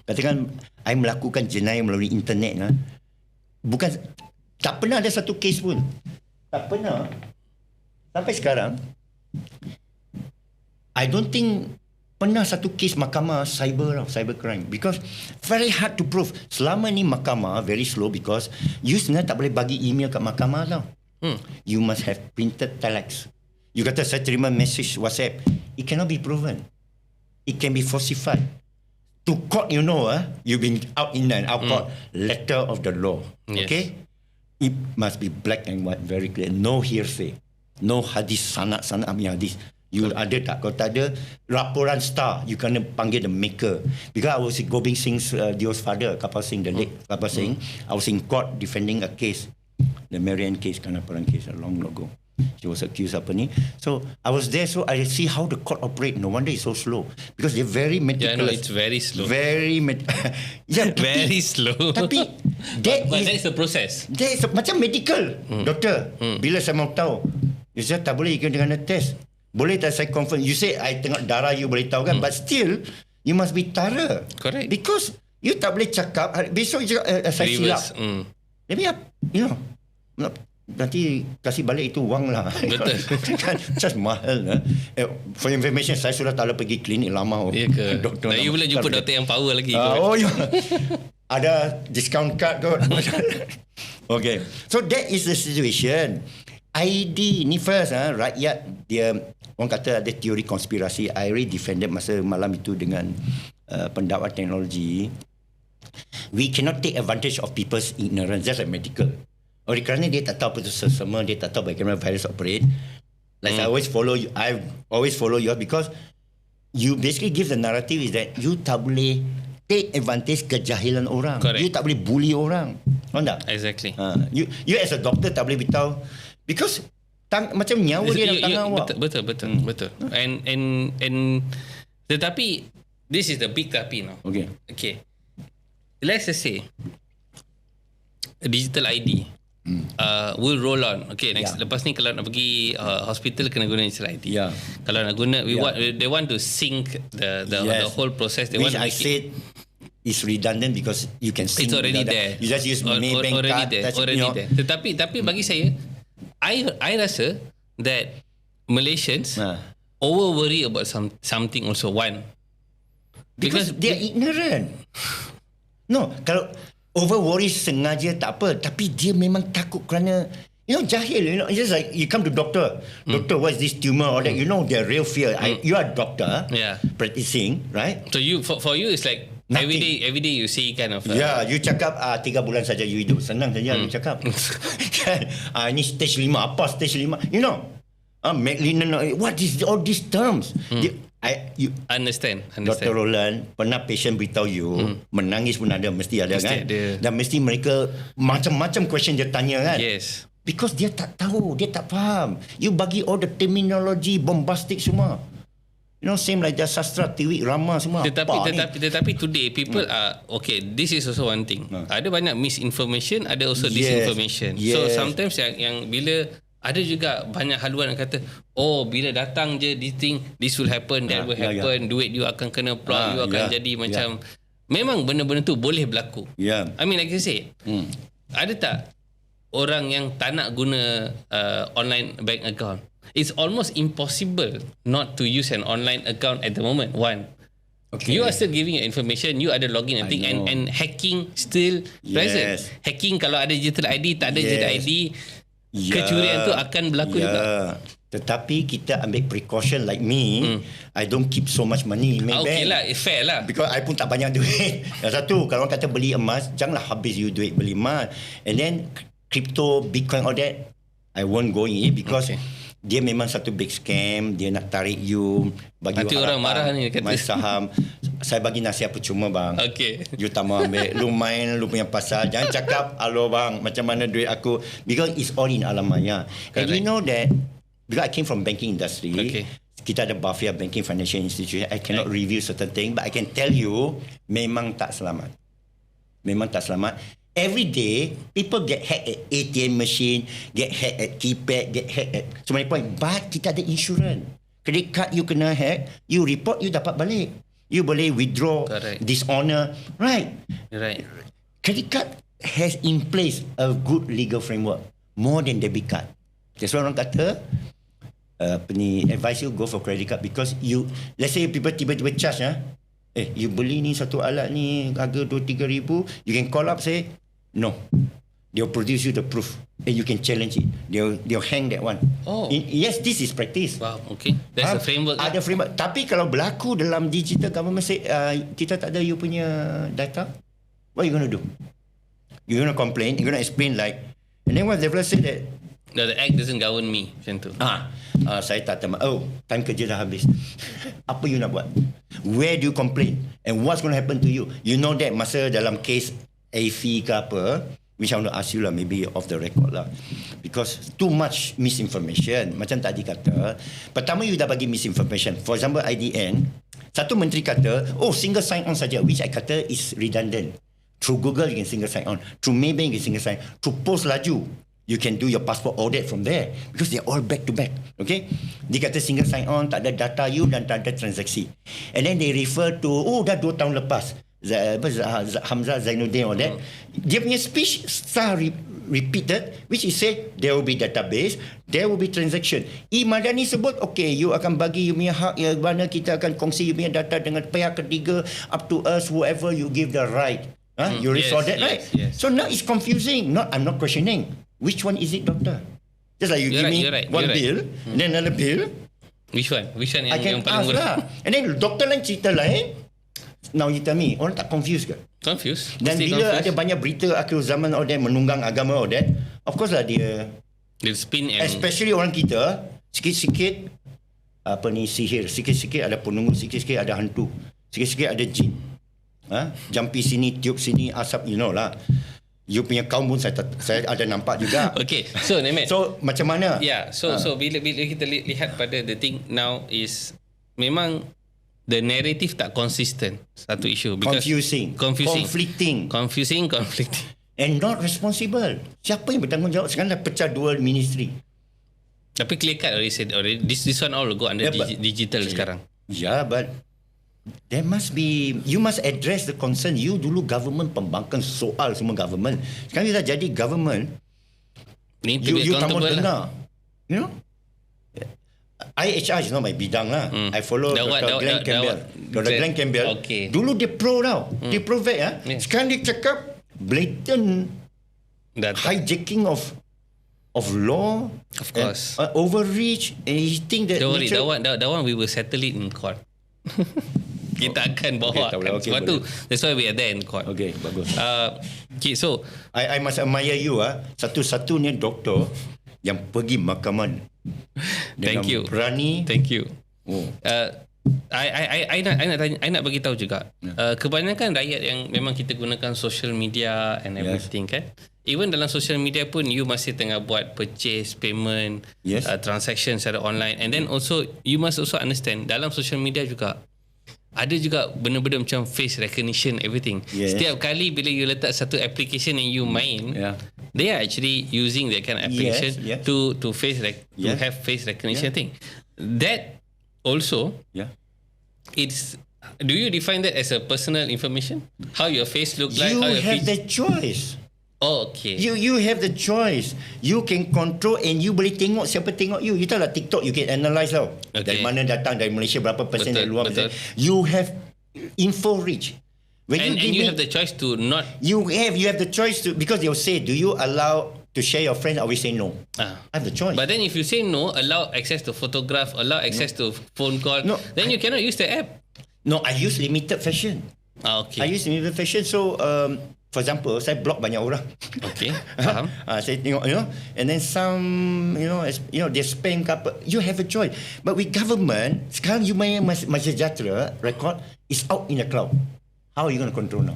Katakan I melakukan jenayah melalui internet, bukan, tak pernah ada satu kes pun. Tak pernah. Sampai sekarang, I don't think pernah satu kes mahkamah cyber crime. Because very hard to prove. Selama ni mahkamah very slow because you sebenarnya tak boleh bagi email kat mahkamah tau. You must have printed telex. You kata saya terima message WhatsApp. It cannot be proven. It can be falsified. To court, you've been out in and out court. Letter of the law. Yes. Okay? It must be black and white, very clear. No hearsay. No hadis, sanad ambil hadis. You ada tak? Kalau tak ada, laporan star. You kena panggil the maker. Because I was Gobind Singh's Dio's father, Kapal Singh, the late Kapal Singh. I was in court defending a case. The Marian case, Kanaparan case, long ago. She was accused apa ni. So I was there, so I see how the court operate. No wonder it's so slow because they're very meticulous. Yeah, no, it's very slow. Very slow. Tapi that is the process. That is macam medical. Doktor, bila saya mau tahu, you say tak boleh dengan test. Boleh tak saya confirm? You say I tengok darah you boleh tahu kan, but still you must be thorough. Correct. Because you tak boleh cakap besok you cakap saya silap. Maybe nanti kasih balik itu wang lah. Betul. Kan just mahal. For information, saya sudah tak boleh pergi klinik lama. Ya ke? Doktor you boleh jumpa doktor yang power lagi. Ya. Ada discount card kot. Okay. So that is the situation. ID ni first, rakyat dia, orang kata ada teori konspirasi. I already defended masa malam itu dengan pendakwa teknologi. We cannot take advantage of people's ignorance, just like medical. Oleh kerana dia tak tahu apa itu sesama, dia tak tahu bagaimana virus operate. Like I always follow you because you basically give the narrative is that you tak boleh take advantage kejahilan orang. Correct. You tak boleh bully orang. Faham tak? Exactly. You as a doctor tak boleh beritahu because macam nyawa dia dalam tangan awak. Betul. And tetapi this is the big tapi now. Okay. Let's just say digital ID will roll on. Okay, next lepas ni kalau nak pergi hospital kena guna digital ID. Kalau nak guna they want to sync the whole process. They Which want to I said is redundant because you can sync. It's already there. You just use Maybank card. Already there. Tetapi bagi saya, I rasa that Malaysians over worry about something also. One, because they are ignorant. No, kalau over worry sengaja tak apa, tapi dia memang takut kerana jahil. It's just like you come to doctor, what's this tumor or that, their real fear. You are doctor, practicing, right? So you for you it's like nothing. every day you see kind of you cakap 3 bulan saja you hidup, senang saja you cakap. Ini stage 5, apa stage 5, what is all these terms? You understand. Dr Roland, pernah patient beritahu you menangis pun ada, mesti ada kan? Dan mesti mereka macam-macam question dia tanya kan? Yes. Because dia tak tahu, dia tak faham. You bagi all the terminology bombastic semua. Same like the sastra, tiwik, rama semua. Tetapi today people are okay. This is also one thing. Ada banyak misinformation, ada also disinformation. So sometimes yang bila ada juga banyak haluan yang kata, bila datang je this will happen, that will happen, duit you akan kena plot, you akan jadi macam memang benda-benda tu boleh berlaku. I mean like I say, ada tak orang yang tak nak guna online bank account? It's almost impossible not to use an online account at the moment. One. You are still giving your information, you ada login and thing, and hacking still present. Hacking kalau ada digital ID, tak ada digital ID, kecurian tu akan berlaku juga. Tetapi kita ambil precaution like me. I don't keep so much money in my bank. Okay lah, fair lah. Because I pun tak banyak duit. Yang satu, kalau orang kata beli emas, janganlah habis you duit beli emas. And then crypto, Bitcoin, all that, I won't go in it because dia memang satu big scam. Dia nak tarik you, bagi nanti you harapan, orang marah ni kata main saham. Saya bagi nasihat percuma bang. Okay. You tak mau ambil, lu main lu punya pasal. Jangan cakap, halo bang, macam mana duit aku. Because it's all in alam maya. And you know that, because I came from banking industry, kita ada mafia banking financial institution. I cannot review certain thing, but I can tell you, memang tak selamat. Memang tak selamat. Every day, people get hacked at ATM machine, get hacked at keypad, get hacked at so many point. But kita ada insurance. Credit card you kena hack, you report, you dapat balik. You boleh withdraw, dishonor. Right. Credit card has in place a good legal framework. More than debit card. That's why orang kata, advise you go for credit card because you, let's say people tiba-tiba charge, you beli ni satu alat ni harga 2-3 ribu, you can call up say, no. They'll produce you the proof and you can challenge it. They'll hang that one. Yes, this is practice. Wow, okay. There's a framework. Ada framework. Tapi kalau berlaku dalam digital government say, kita tak ada you punya data, what are you going to do? You're going to complain, you're going to explain like, and then what the developer say that, the act doesn't govern me, macam tu. Saya tak terima. Time kerja dah habis. Apa you nak buat? Where do you complain? And what's going to happen to you? You know that masa dalam case AFI ke apa, which I want to ask you lah, maybe off the record lah. Because too much misinformation. Macam tadi kata, pertama you dah bagi misinformation. For example, IDN, satu menteri kata, single sign on saja, which I kata is redundant. Through Google, you can single sign on. Through Maybank, you can single sign. Through Post Laju, you can do your passport audit from there because they're all back to back. Okay, dia kata single sign on, tak ada data you dan tak ada transaksi. And then they refer to dah 2 tahun lepas Hamzah Zainuddin all that. Dia punya speech repeated, which is say there will be database, there will be transaction. Madani sebut you akan bagi you punya hak, mana kita akan kongsi you punya data dengan pihak ketiga, up to us, whoever you give the right. You saw that, right? Yes. So now it's confusing. I'm not questioning. Which one is it, doctor? Just like you give me one bill, and then another bill. Which one? I can ask lah. And then doctor lain cerita lain. Now you tell me, orang tak confused ke? Confused. Dan bila ada banyak berita akhir zaman all that, menunggang agama all that, of course lah dia spin especially orang kita, sikit-sikit sihir, sikit-sikit ada penunggu, sikit-sikit ada hantu, sikit-sikit ada jin. Jampi sini, tiup sini, asap, you know lah. You punya kaum pun saya ada nampak juga. Okay, so Nemet, so macam mana? So bila kita lihat pada the thing now is memang the narrative tak consistent. Satu isu confusing, conflicting, and not responsible. Siapa yang bertanggungjawab? Sekarang dah pecah 2 ministry. Tapi clear cut already. This one all go under digital sekarang. But there must be, you must address the concern. You dulu government pembangkang soal semua government. Sekarang you dah jadi government. You tak mau dengar. You know? IHR is not my bidang lah. I follow Dr. Glenn Campbell. Dulu dia pro tau. Dia pro vet. Sekarang dia cakap blatant hijacking of law. Of course. Overreach. And he think that don't worry, that one we will settle it in court. Kita akan bawa sebab tu, that's why we are there in court. Okay, bagus. So I must admire you. Satu-satunya doktor yang pergi mahkamah. Thank you. Berani. Thank you. I nak bagi tahu juga. Kebanyakan rakyat yang memang kita gunakan social media and everything kan. Even dalam social media pun you masih tengah buat purchase, payment, transaction secara online, and then also you must also understand dalam social media juga ada juga benda-benda macam face recognition everything. Setiap kali bila you letak satu application yang you main, they are actually using that kind of application to have face recognition thing. That also it's, do you define that as a personal information? How your face look like? You have the choice. Okay. You have the choice. You can control and you boleh tengok siapa tengok you. You tahu lah TikTok you can analyse tau. Dari mana datang, dari Malaysia berapa persen, dari luar persen. You have info rich. When And you have the choice to not. You have the choice to, because they'll say, do you allow to share your friends? I will say no. I have the choice. But then if you say no, allow access to photograph, allow access to phone call, then you cannot use the app. No, I use limited fashion. Okay. I use limited fashion. So, for example, saya block banyak orang. Okay, faham. Saya tengok, and then some, they spam ke apa. You have a choice. But with government, sekarang you main MySejahtera record is out in the cloud. How are you going to control now?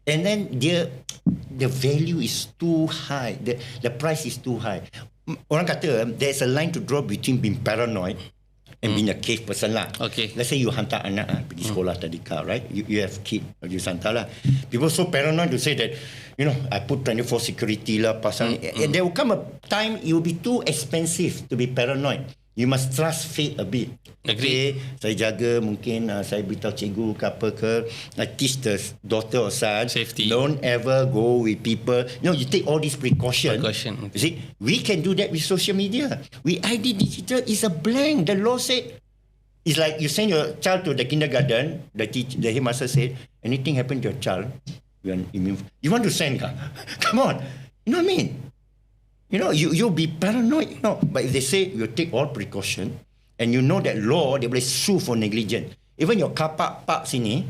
And then the value is too high. The price is too high. Orang kata there's a line to draw between being paranoid and being a cave person lah. Okay. Let's say you hantar anak pergi sekolah tadika, right? You have kid, you hantar lah. People so paranoid to say that, I put 24 security lah, pasal and there will come a time it will be too expensive to be paranoid. You must trust fate a bit. Okay, saya jaga, mungkin saya beritahu cikgu ke apa ke, I teach the daughter or son, safety. Don't ever go with people. You take all these precautions. You see, we can do that with social media. With ID Digital, is a blank. The law said, it's like you send your child to the kindergarten, the headmaster said, anything happen to your child, you want to send ka? Come on. You know what I mean? You'll be paranoid. But if they say you take all precaution, and you know that law, they boleh sue for negligence. Even your car park sini,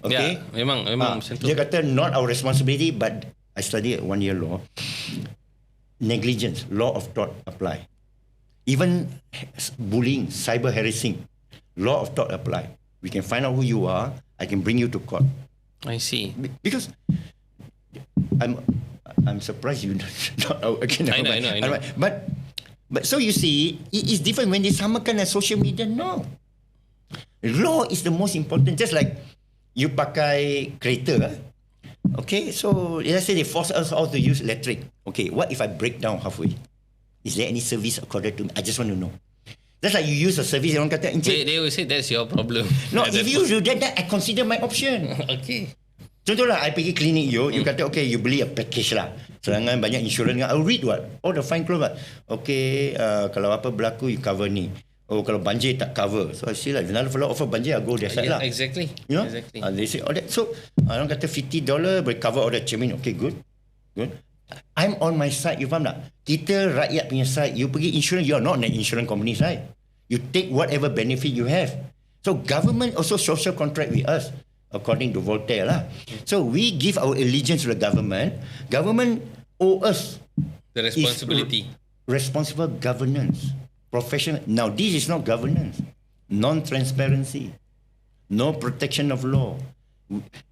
okay? Memang macam tu. Dia kata not our responsibility, but I studied 1 year law. Negligence, law of tort apply. Even bullying, cyber harassing, law of tort apply. We can find out who you are. I can bring you to court. I see. Because I'm surprised you not again. I know. But so you see, it is different when they samakan as social media. No, law is the most important. Just like you pakai kereta, okay. So let's say they force us all to use electric. Okay, what if I break down halfway? Is there any service accorded to me? I just want to know. That's like you use a service. Orang kata, they will say that's your problem. No, if you do that, I consider my option. Okay. Contohlah, I pergi klinik you kata, okay, you beli a package lah. Serangan banyak insurans, I'll read what? All the fine clothes. Okay, kalau apa berlaku, you cover ni. Oh, kalau banjir tak cover. So I see like, another fellow offer banjir, I go their side lah. Exactly. Exactly. They say all that. So, orang kata $50 boleh cover all that cermin. Okay, good. I'm on my side, you faham tak? Kita rakyat punya side. You pergi insurance, you're not an insurance company side. You take whatever benefit you have. So, government also social contract with us. According to Voltaire lah. So we give our allegiance to the government. Government owe us the responsibility. Responsible governance. Professional. Now this is not governance. Non-transparency. No protection of law.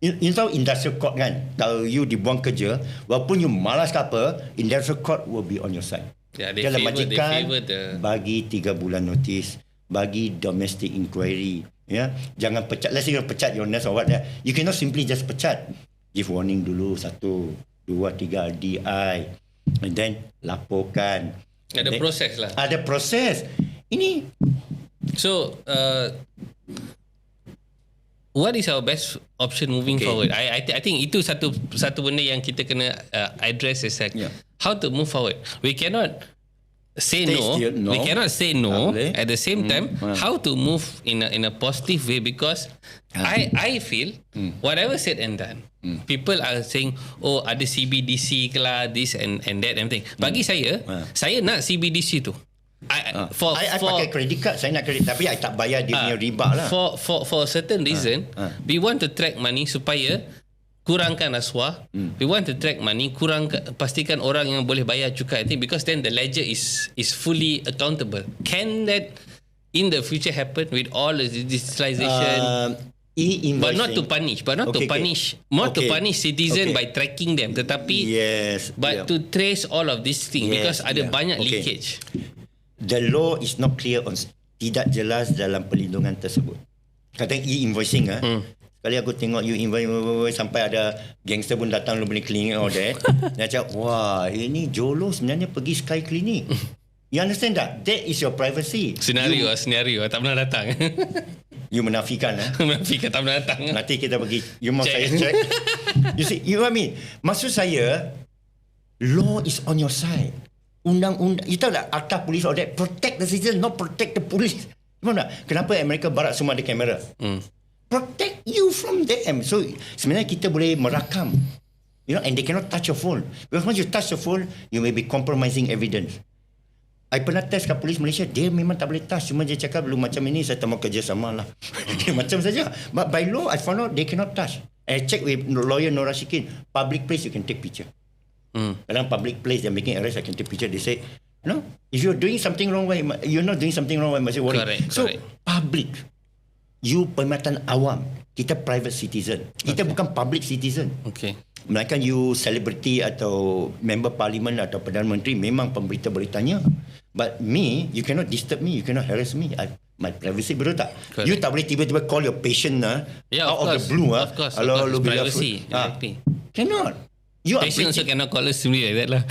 You tahu industrial court kan? Kalau you dibuang kerja, walaupun you malas ke apa, industrial court will be on your side. Yeah, they favor the... Bagi 3 bulan notice. Bagi domestic inquiry. Jangan pecat. Let's say you pecat your nurse or what. You cannot simply just pecat. Give warning dulu 1, 2, 3 DI, and then laporkan. Ada proses lah. Ada proses. Ini. So, what is our best option moving forward? I think itu satu benda yang kita kena address is like how to move forward. We cannot say no. We cannot say no. At the same time, how to move in a positive way, because I feel whatever said and done, people are saying, oh, ada CBDC ke lah, this and that and everything. Bagi saya nak CBDC tu. I pakai credit card, saya nak credit, tapi I tak bayar dia punya riba lah. For a certain reason, we want to track money supaya kurangkan rasuah. We want to track money, pastikan orang yang boleh bayar cukai, I think, because then the ledger is fully accountable. Can that in the future happen with all the digitalization? But not to punish, to punish citizen by tracking them, tetapi to trace all of these things, because ada banyak leakage. The law is not clear on, tidak jelas dalam perlindungan tersebut. Kata e-invoicing sekali aku tengok you invoice sampai ada gangster pun datang lu beli klinik all that. Dia cakap, wah, ini Jolo sebenarnya pergi Sky Clinic. You understand tak? That is your privacy. Senario tak pernah datang. You menafikan Menafikan tak pernah datang. Nanti kita pergi, you mau saya check. You see, you know what I mean? Maksud saya, law is on your side. Undang-undang, you tahu tak, akta polis all that, protect the citizen, not protect the police. Kenapa Amerika Barat semua ada kamera? protect you from them. So sebenarnya kita boleh merakam, and they cannot touch your phone. Because once you touch your phone, you may be compromising evidence. I pernah test kat polis Malaysia, dia memang tak boleh touch. Cuma dia cakap, belum macam ini, saya tak mau kerjasama lah. Dia macam saja. But by law, I found out they cannot touch. I check with lawyer Nora Shikin, public place you can take picture. Kadang public place they're making arrest, I can take picture. They say, no, if you're doing something wrong, why you're not doing something wrong, why must you worry? Correct. Public, you perkhidmatan awam, kita private citizen, kita bukan public citizen. Melainkan you selebriti atau member parlimen atau Perdana Menteri, memang pemberita boleh tanya. But me, you cannot disturb me, you cannot harass me. My privacy, betul tak? You tak boleh tiba-tiba call your patient out of the blue. Of course, privacy. Cannot. Patient also cannot call us sendiri like that lah.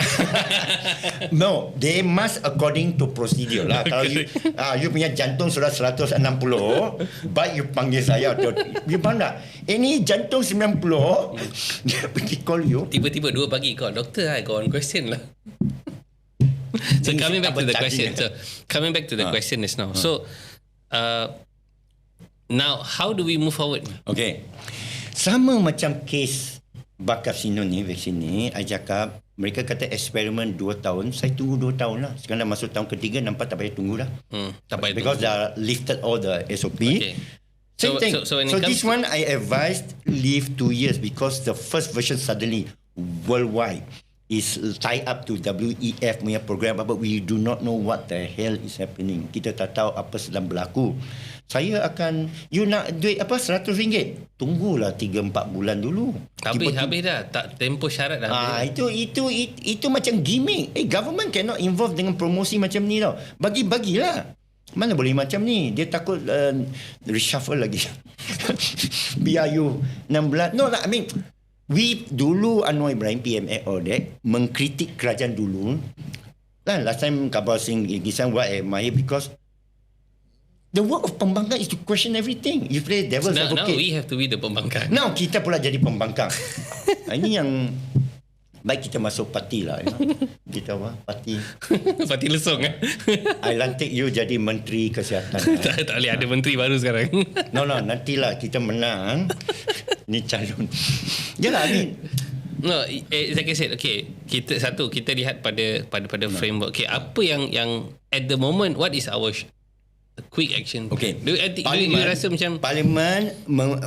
No, they must according to procedure lah. Kalau you punya jantung sudah 160, baik you panggil saya atau you faham tak? Ini jantung 90, dia pergi call you. Tiba-tiba 2 pagi call, doktor, I got one question lah. So coming back to the question just now. So now how do we move forward? Okay, sama macam kes vaksin ni, I cakap, mereka kata eksperimen 2 tahun, saya tunggu 2 tahun lah. Sekarang dah masuk tahun ketiga, nampak tak payah tunggu dah. Because they lifted all the SOP. Same thing. So this one I advised leave 2 years because the first version suddenly worldwide is tied up to WEF punya program, but we do not know what the hell is happening. Kita tak tahu apa sedang berlaku. Saya akan, you nak duit apa, RM100? Tunggulah 3-4 bulan dulu. Habis dah, tak tempoh syarat dah. Itu macam gimmick. Government cannot involve dengan promosi macam ni tau. Bagilah. Mana boleh macam ni? Dia takut reshuffle lagi. Biar you 16. No, I mean, we dulu Anwar Ibrahim PMA audit mengkritik kerajaan dulu. Last time Kabal Singh Gisan what I admire because the work of pembangkang is to question everything. You play devil's advocate. Now we have to be the pembangkang. Now kita pula jadi pembangkang. Ini yang baik kita masuk parti lah. Kita apa? Parti. Parti Lesung. I lantik you jadi Menteri Kesihatan. tak boleh ada menteri baru sekarang. No, nantilah kita menang. Ni calon. Yalah, I mean. No, like I said, okay, kita lihat pada framework. Okay, apa yang at the moment, what is our quick action? Okay. Do you rasa macam Parlimen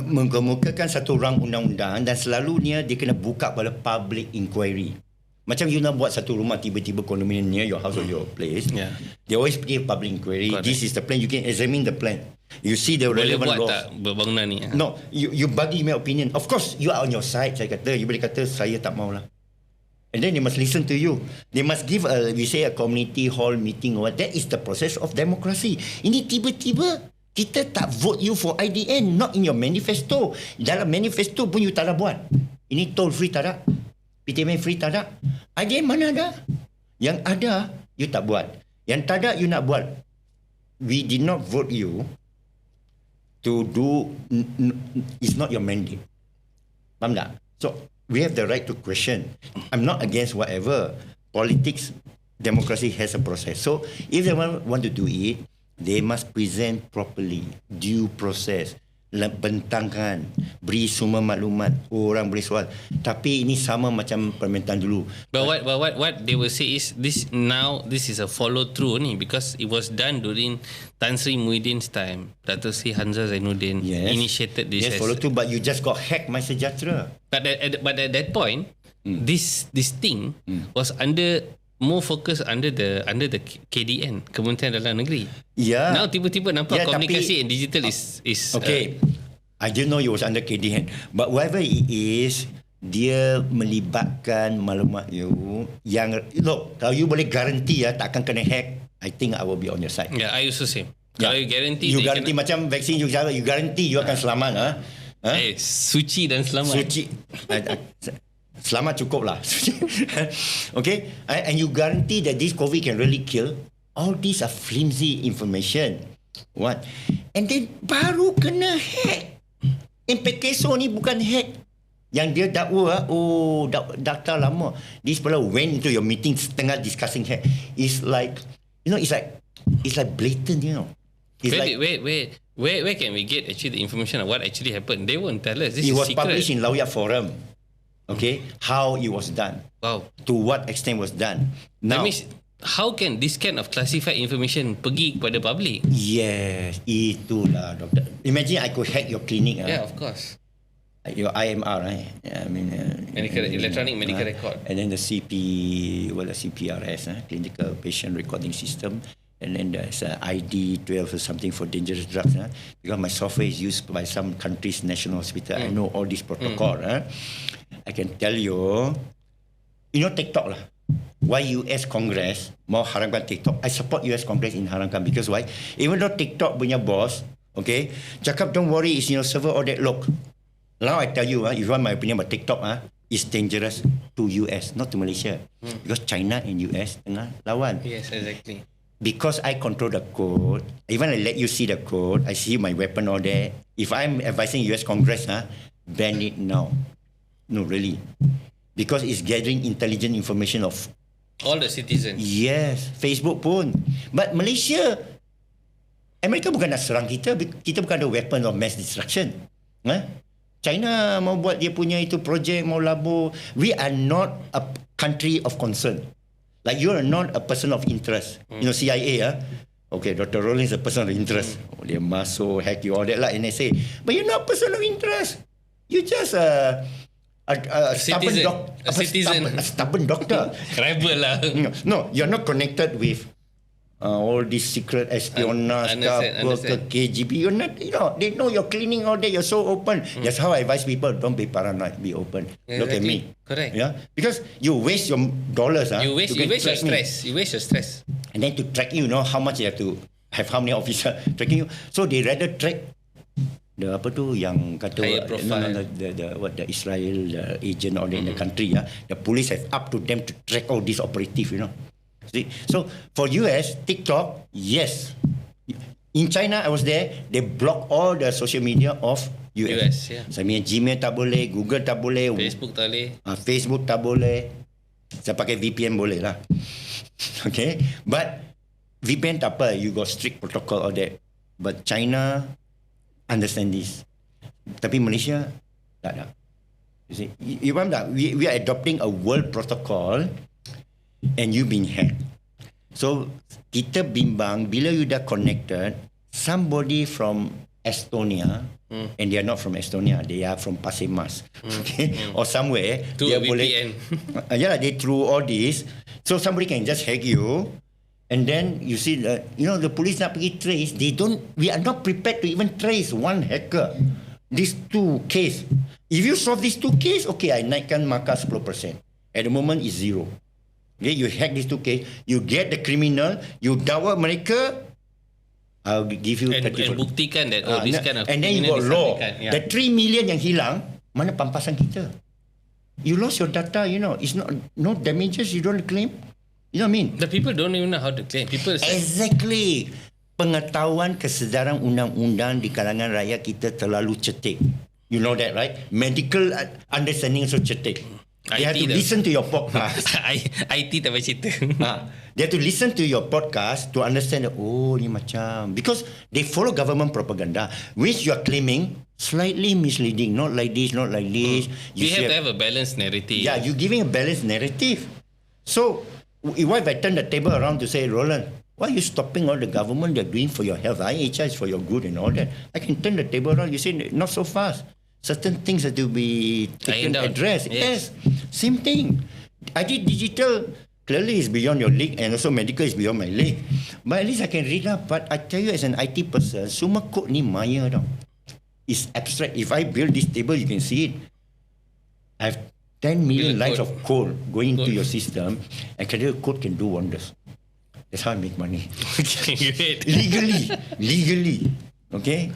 mengemukakan satu rang undang-undang dan selalunya dia kena buka pada public inquiry. Macam you nak buat satu rumah tiba-tiba condominium near your house or your place. Yeah. They always give public inquiry. Correct. This is the plan. You can examine the plan. You see the relevant laws. Boleh buat tak bangunan ni? No, you bagi my opinion. Of course, you are on your side. Saya kata, you boleh kata saya tak maulah. And then they must listen to you. They must give we say a community hall meeting or what. That is the process of democracy. Ini tiba-tiba kita tak vote you for IDN, not in your manifesto. Dalam manifesto pun you tak ada buat. Ini toll free tak ada. PTM free tak ada. IDN mana ada? Yang ada, you tak buat. Yang tak ada, you nak buat. We did not vote you to do, it's not your mandate. Faham tak? So, we have the right to question. I'm not against whatever. Politics, democracy has a process. So, if they want to do it, they must present properly, due process, bentangkan, beri semua maklumat, orang boleh soal. Tapi ini sama macam permintaan dulu. But what they will say is this is a follow through ni because it was done during Tan Sri Muhyiddin's time. Dato' Sri Hamzah Zainuddin initiated this. Yes, follow through, but you just got hacked My Sejahtera. But at that point, this thing was more focus under the KDN, Kementerian Dalam Negeri. Yeah. Now tiba-tiba nampak komunikasi and digital is okay. I didn't know it was under KDN, but whatever it is, dia melibatkan maklumat you yang look, kalau you boleh guarantee tak akan kena hack, I think I will be on your side. Yeah, I also say. Kalau you guarantee, macam vaksin you guarantee you akan selamat. Suci dan selamat. Suci. Selamat cukup lah. Okay. And you guarantee that this COVID can really kill. All these are flimsy information. What? And then baru kena hack. Implikasi ni bukan hack. Yang dia dakwa, daftar lama. This fellow went into your meeting tengah discussing hack. It's like blatant, It's Where can we get actually the information of what actually happened? They won't tell us. This it is was secret. published in Lawyer Forum. Okay, how it was done. Wow. To what extent was done. That Now, means, how can this kind of classified information pergi kepada public? yes, itulah doktor. Imagine I could hack your clinic. Yeah, of course. Your IMR, right? I mean, Electronic medical record. And then the CPRS, Clinical Patient Recording System. And then there's ID 12 or something for dangerous drugs. Because my software is used by some countries' national hospital. I know all this protocol. I can tell you, TikTok lah. Why US Congress mau haramkan TikTok? I support US Congress in haramkan because why? Even though TikTok punya boss, okay, cakap don't worry, it's your server all that look. Now I tell you, if you want my opinion about TikTok, it's dangerous to US, not to Malaysia. Because China and US tengah lawan. Yes, exactly. Because I control the code, even I let you see the code, I see my weapon all there. If I'm advising US Congress, ban it now. No, really. Because it's gathering intelligent information of all the citizens. Yes, Facebook pun. But Malaysia, Amerika bukan nak serang kita. Kita bukan ada weapon of mass destruction. China mau buat dia punya itu projek, mau labur. We are not a country of concern. Like you are not a person of interest. CIA, okay, Dr. Roland is a person of interest. Dia masuk, hack you, all that lah, NSA. But you're not a person of interest. You're just a stubborn doctor. Rebel lah. No, you're not connected with all this secret espionage stuff, KGB. You're not, they know you're cleaning all day. You're so open. That's how I advise people. Don't be paranoid. Be open. Exactly. Look at me. Correct. Yeah, because you waste your dollars. You waste your stress. You waste your stress. And then to track you, how much you have to have, how many officers tracking you. So they rather track the apa tu yang kata the Israel, the agent all in the country. The police have up to them to track all these operative. See? So for US, TikTok, yes. In China, I was there. They block all the social media of US. Yeah. Saya punya Gmail tak boleh, Google tak boleh, Facebook tak boleh. Facebook tak boleh. Saya pakai VPN boleh lah. Okay, but VPN tak apa. You got strict protocol all that. But China understand this. Tapi Malaysia tak ada. You see, you faham tak? We are adopting a world protocol. And you been hacked. So kita bimbang bila you dah connected, somebody from Estonia, and they are not from Estonia, they are from Pasir Mas, okay, or somewhere. To a VPN. They through all this, so somebody can just hack you, and then you see the police nak pergi trace. We are not prepared to even trace one hacker. These two case. If you solve these two case, okay, I naikkan markah 10%. At the moment, it's 0. Okay, you hack these two case, you get the criminal, you dakwa mereka, I'll give you and buktikan that this kind of, and then you got law. The 3 million yang hilang, mana pampasan kita? You lost your data, it's not no damages you don't claim. You know what I mean? The people don't even know how to claim. People exactly. Pengetahuan kesedaran undang-undang di kalangan rakyat kita terlalu cetek. You know that, right? Medical understanding so cetek. They have to listen to your podcast. IT tak boleh cerita. They have to listen to your podcast to understand that, ni macam. Because they follow government propaganda, which you are claiming slightly misleading. Not like this, not like this. You have to have a balanced narrative. Yeah, you're giving a balanced narrative. So, what if I turn the table around to say, Roland, why are you stopping all the government they're doing for your health? IHR is for your good and all that. I can turn the table around. You say, not so fast. Certain things have to be taken, addressed. Yes. Same thing. ID Digital clearly is beyond your league, and also medical is beyond my league. But at least I can read up. But I tell you, as an IT person, semua code ni maya tau. It's abstract. If I build this table, you can see it. I have 10 million lines of code going into your system, and code can do wonders. That's how I make money. Legally. Okay?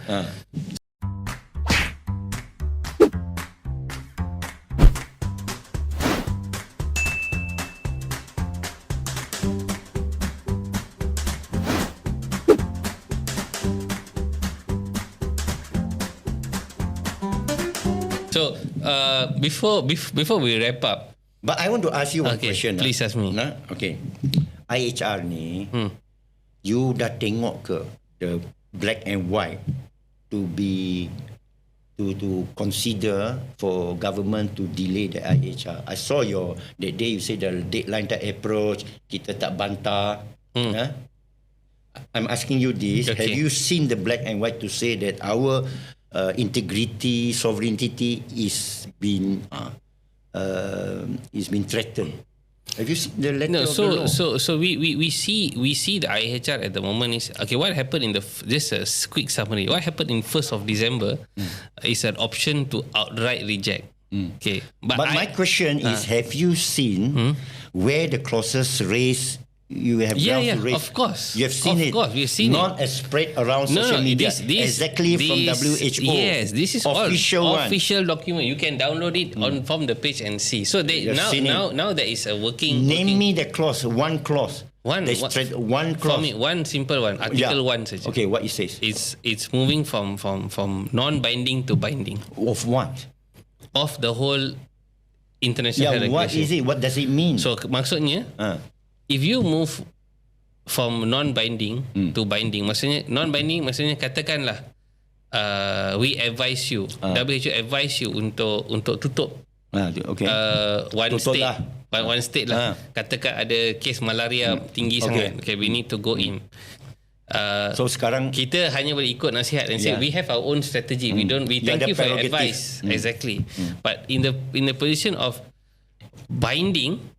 So before we wrap up, but I want to ask you one question. Please ask me. Okay, IHR ni, you dah tengok ke the black and white to be to consider for government to delay the IHR. I saw that day you say the deadline tak approach, kita tak bantah. I'm asking you this. Okay. Have you seen the black and white to say that our integrity, sovereignty is been threatened? Have you seen the letter of the law? So we see the IHR at the moment is okay. What happened in just a quick summary? What happened in 1st of December is an option to outright reject. Okay, but my question is: have you seen where the clauses raised? You have grounds to raise. Of course. You have seen it. Of course, we've seen not it. Not spread around social media. Exactly from WHO. Yes, this is official document. You can download it from the page and see. So now there is a working. Name me the clause. One clause. One clause. For me, one simple one. Article 1 says. Okay, what it says? It's moving from non-binding to binding. Of what? Of the whole international regulation. What is it? What does it mean? So maksudnya. If you move from non-binding to binding, maksudnya katakanlah we advise you, WHO advise you untuk tutup one state lah. Katakan ada kes malaria tinggi sangat. Okay, we need to go in. So sekarang kita hanya boleh ikut nasihat and say we have our own strategy. We thank you for your advice. Exactly. But in the position of binding,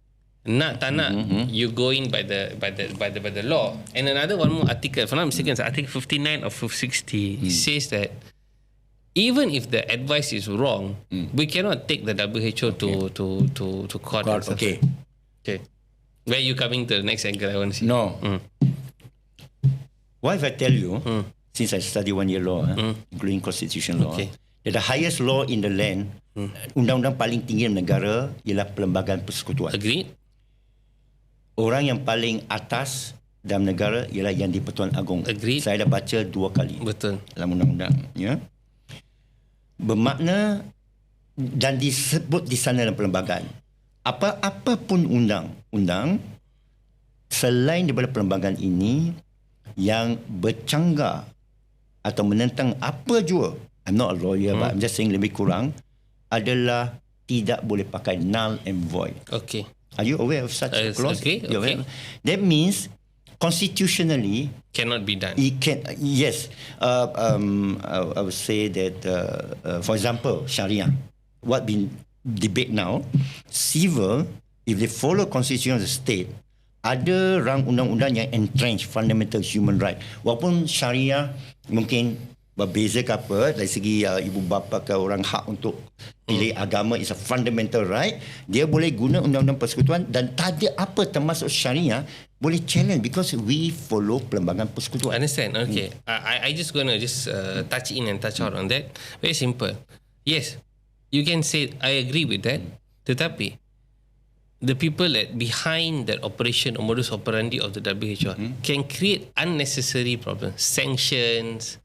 tak nak you go in by the law. And another one more article, if I'm not mistaken, Article 59 of 60 says that even if the advice is wrong, we cannot take the WHO to court. Okay. Where are you coming to the next angle? I want to see. No. What if I tell you, since I study 1 year law, including constitution law, that the highest law in the land, undang-undang paling tinggi dalam negara ialah Perlembagaan Persekutuan. Agreed. Orang yang paling atas dalam negara ialah Yang di-Pertuan Agong. Agreed. Saya dah baca 2 kali. Betul. Dalam undang-undang. Ya. Bermakna dan disebut di sana dalam perlembagaan. Apa pun undang-undang selain daripada perlembagaan ini yang bercanggah atau menentang apa jua, I'm not a lawyer but I'm just saying lebih kurang, adalah tidak boleh pakai null and void. Okay. Are you aware of such a clause? Okay. That means constitutionally cannot be done. It can. Yes. I would say that, for example, Sharia. What been debate now? Civil, if they follow constitution of the state, ada rang undang-undang yang entrench fundamental human right. Walaupun Sharia mungkin berbeza ke apa dari segi ibu bapa ke orang hak untuk pilih agama is a fundamental right, dia boleh guna undang-undang persekutuan dan tak ada apa termasuk syariah boleh challenge because we follow Perlembagaan Persekutuan. Understand? Okay. I just gonna touch in and touch out on that. Very simple. Yes, you can say I agree with that. Tetapi the people that behind that operation or modus operandi of the WHO can create unnecessary problems, sanctions,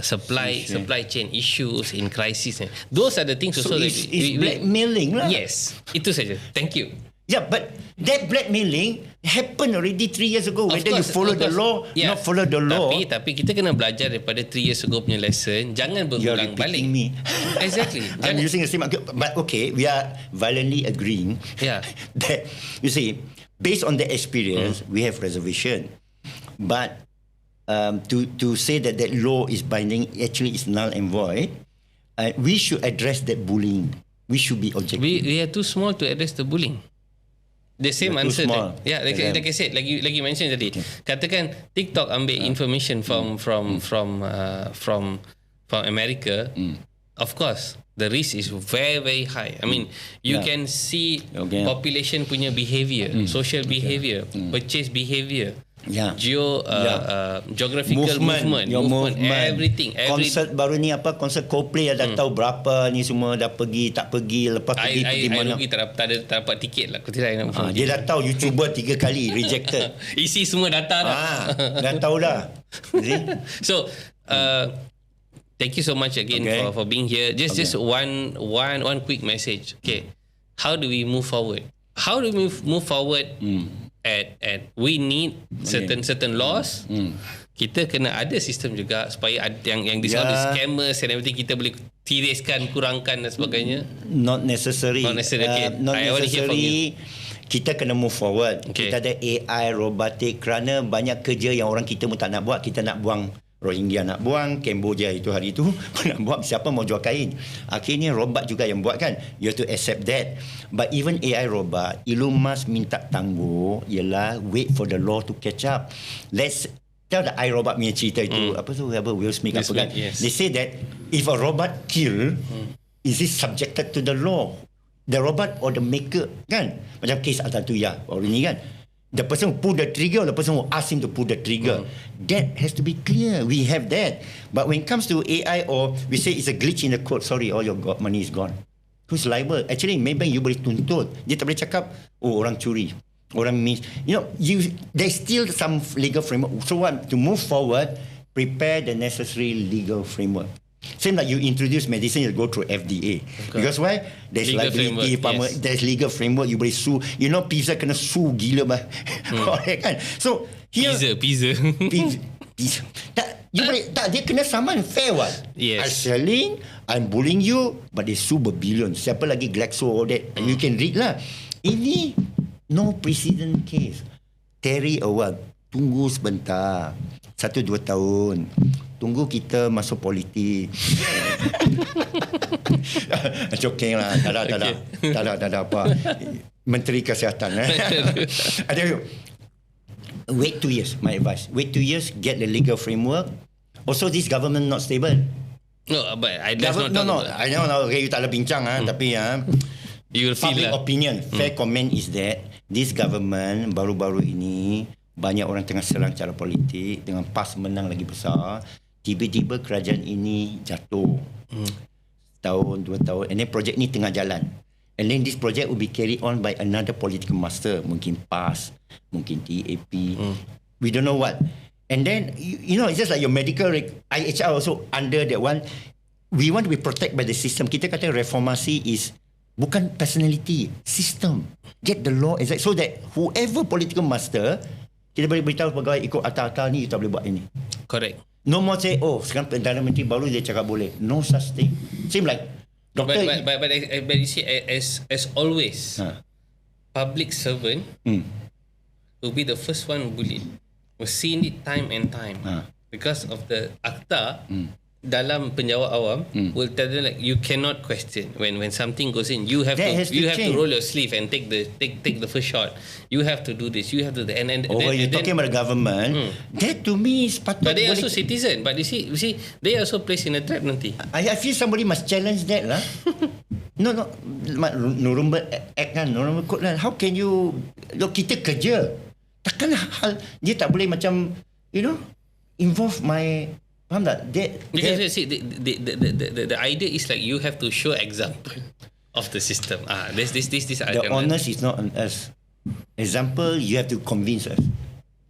supply chain issues in crisis. Those are the things. So it's blackmailing lah. Yes, itu saja. Thank you. Yeah, but that blackmailing happened already 3 years ago. Whether you follow the law, not follow the law. Tapi kita kena belajar daripada 3 years ago punya lesson. Jangan berulang balik. Me. Exactly. I'm using the same. But okay, we are violently agreeing. Yeah. That you see, based on the experience, we have reservation. But to say that law is binding actually is null and void. We should address that bullying. We should be objective. We are too small to address the bullying. The same answer. Yeah, like I said, like you mentioned tadi. Okay. Katakan TikTok ambil information from America. Of course, the risk is very very high. I mean, you can see population punya behavior, social behavior, purchase behavior. Geographical movement, everything. Konsert baru ni apa? Konsert Coldplay dah tahu berapa ni semua dah pergi tak pergi lepas pergi mana? I tak dapat tiket lah. Dia dah tahu you cuba 3 kali rejected. Isi semua data dah. Dah tahu dah. So thank you so much again for being here. Just one quick message. Okay, how do we move forward? How do we move forward? At we need certain laws kita kena ada sistem juga supaya ada yang this all the scammers and everything kita boleh tiriskan, kurangkan dan sebagainya. Not necessary. Okay. Not necessary. Kita kena move forward. Okay. Kita ada AI, robotik, kerana banyak kerja yang orang kita pun tak nak buat. Kita nak buang Rohingya, nak buang Cambodia itu hari itu nak buang, siapa mau jual kain. Akhirnya robot juga yang buat kan. You have to accept that. But even AI robot, Elon Musk minta tangguh ialah wait for the law to catch up. Let's tell the iRobot punya cerita itu, Will Smith apa kan. Yes. They say that if a robot kill, is it subjected to the law? The robot or the maker kan? Macam kes Atatuya orang ni kan. The person who pull the trigger or the person who ask him to pull the trigger. That has to be clear. We have that. But when it comes to AI or we say it's a glitch in the code, sorry, all your money is gone. Who's liable? Actually, maybe you boleh tuntut. Dia tak boleh cakap, oh orang curi. Orang there's still some legal framework. So what? To move forward, prepare the necessary legal framework. Same like you introduce medicine, you go through FDA. Okay. Because why? There's legal liability, yes. There's legal framework. You boleh sue. Pizza kena sue gila bah. Kan? So here, pizza. You boleh tak, dia kena saman fair what? Yes. I'm selling, I'm bullying you, but they sue berbillion. Siapa lagi Glaxo all that? You can read lah. Ini no precedent case. Terry awal. Tunggu sebentar. 1-2 tahun. Tunggu kita masuk politik. Joking lah. Tak ada apa. Menteri Kesihatan. I tell you, wait 2 years, my advice. Wait 2 years, get the legal framework. Also, this government not stable. No, but I just not talk about. I know, okay, you tak ada bincang, tapi you will feel public opinion, fair comment is that this government baru-baru ini banyak orang tengah serang cara politik dengan PAS menang lagi besar. Tiba-tiba kerajaan ini jatuh. Tahun, 2 tahun. And then projek ni tengah jalan. And then this project will be carried on by another political master. Mungkin PAS, mungkin TAP. We don't know what. And then, it's just like your medical, IHR also under that one. We want to be protected by the system. Kita kata reformasi is bukan personality, system. Get the law exact. So that whoever political master, kita boleh beritahu pegawai ikut atau ni, you tak boleh buat ini. Correct. No more say, sekarang Perdana Menteri baru dia cakap boleh. No such thing. Seem like doctor. But you see, as always, public servant will be the first one bullied. We've seen it time and time. Because of the akta, dalam penjawat awam will tell them like you cannot question when something goes in. You have to roll your sleeve and take the first shot. You have to do this. You have to and you're talking about the government. That to me is patut. But they are also citizen. But you see, they are also placed in a trap nanti. I feel somebody must challenge that lah. No. Nuremberg Act kan, Nuremberg Code kan. How can you? Kita kerja. Takkan hal dia tak boleh macam involve my. Faham tak? Because see, the idea is like you have to show example of the system. This the onus is not on us. Example, you have to convince us.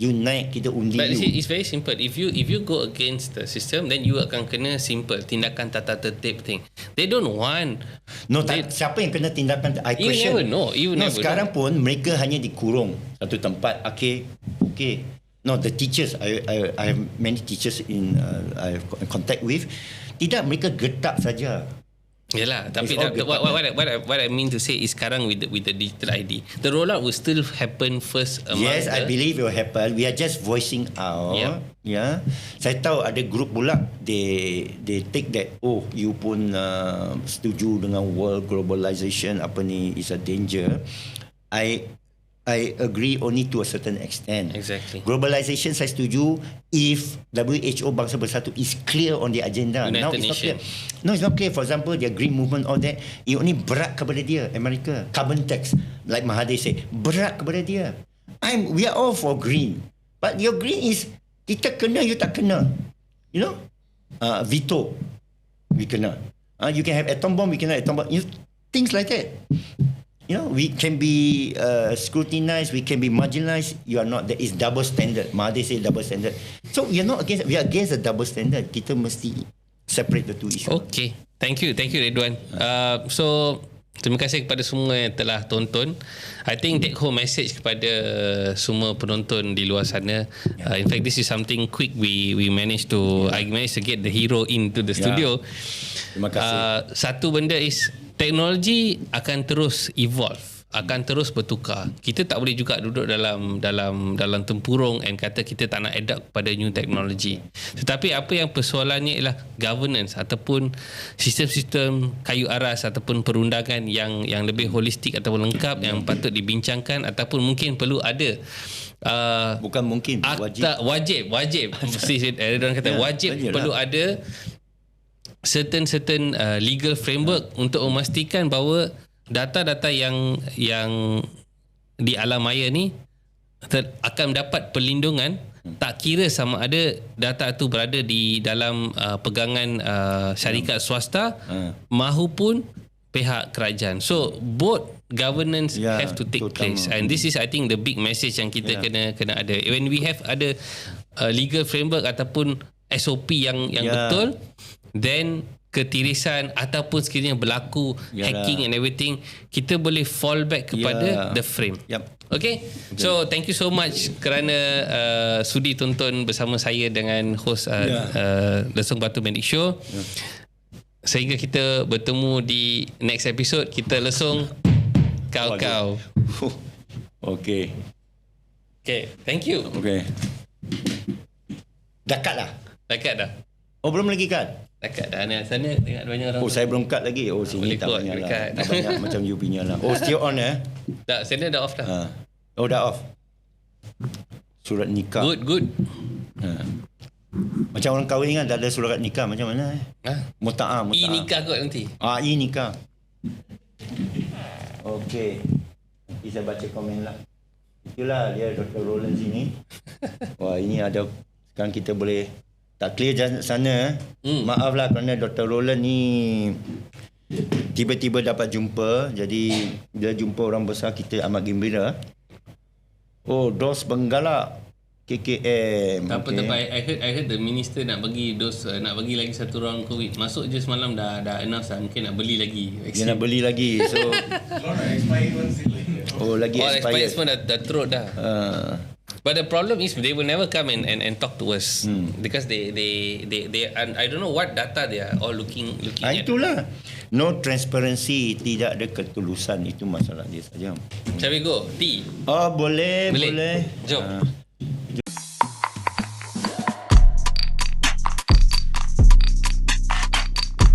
You naik, kita undi. But see, it's very simple. If you go against the system, then you akan kena simple tindakan tata tertib thing. They don't want. No, siapa yang kena tindakan? I question. You never know. Sekarang pun mereka hanya dikurung satu tempat. Okay. No, the teachers, I have many teachers I have contact with. Tidak, mereka getak saja. Yalah, tapi what I mean to say is sekarang with the digital ID, the rollout will still happen first. Yes, I believe it will happen. We are just voicing out. Yeah. Saya tahu ada group pula they take that you pun setuju dengan world globalization apa ni is a danger. I agree only to a certain extent. Exactly. Globalization saya setuju if WHO Bangsa Bersatu is clear on the agenda. United Now it's not clear. No, it's not clear. For example, their green movement, all that, it only berat kepada dia, Amerika. Carbon tax, like Mahathir say, berat kepada dia. We are all for green. But your green is, kita kena, you tak kena. Veto, we kena. You can have atom bomb, we cannot atom bomb. Things like that. We can be scrutinized, we can be marginalized. You are not. There is double standard. Mahathir say double standard. So we are not against. We are against the double standard. Kita mesti separate the two issues. Okay. Thank you, Redhuan. So Terima kasih kepada semua yang telah tonton. I think take home message kepada semua penonton di luar sana. In fact, this is something quick we managed to I managed to get the hero into the studio. Terima kasih. Satu benda is teknologi akan terus evolve, akan terus bertukar. Kita tak boleh juga duduk dalam tempurung and kata kita tak nak adapt kepada new technology. Tetapi apa yang persoalannya ialah governance ataupun sistem-sistem kayu aras ataupun perundangan yang lebih holistik ataupun lengkap yang patut dibincangkan ataupun mungkin perlu ada bukan mungkin, wajib mesti orang kata wajib perlu ada certain legal framework untuk memastikan bahawa data-data yang di alam maya ni akan mendapat perlindungan, tak kira sama ada data itu berada di dalam pegangan syarikat swasta mahupun pihak kerajaan. So both governance have to take place, and this is I think the big message yang kita kena ada. When we have ada legal framework ataupun SOP yang betul, then ketirisan ataupun sekiranya berlaku hacking and everything, kita boleh fall back kepada the frame. Okay, so thank you so much kerana sudi tonton bersama saya dengan host Lesung Batu Medic Show. Sehingga kita bertemu di next episode, kita lesung kau. Okay, thank you. Okay, dah dah. Oh, belum lagi cut? Dekat dah ni. Sana tengok banyak orang. Oh, saya belum cut lagi. Oh, sini tak banyak lah. Tak banyak macam you punya lah. Oh, still on Tak, sana dah off dah. Oh, dah off. Surat nikah. Good. Macam orang kahwin kan, tak ada surat nikah. Macam mana? Muta'ah. E-nikah kot nanti. E-nikah. Okay. Nanti saya baca komen lah. Itulah dia Dr. Roland sini. Wah, ini ada. Sekarang kita boleh tak clear sana. Maaflah kerana Dr. Roland ni tiba-tiba dapat jumpa. Jadi dia jumpa orang besar, kita amat gembira. Oh, dos Benggala KKM. Apa I heard the minister nak bagi dos, nak bagi lagi satu round COVID. Masuk je semalam dah announce lah, mungkin nak beli lagi vaksin. Dia nak beli lagi. So lagi expired semua dah teruk dah. But the problem is they will never come and talk to us because they I don't know what data they are all looking at. Itulah. No transparency, tidak ada ketulusan, itu masalah dia saja. Shall we go? Tea? Oh, boleh. Jom.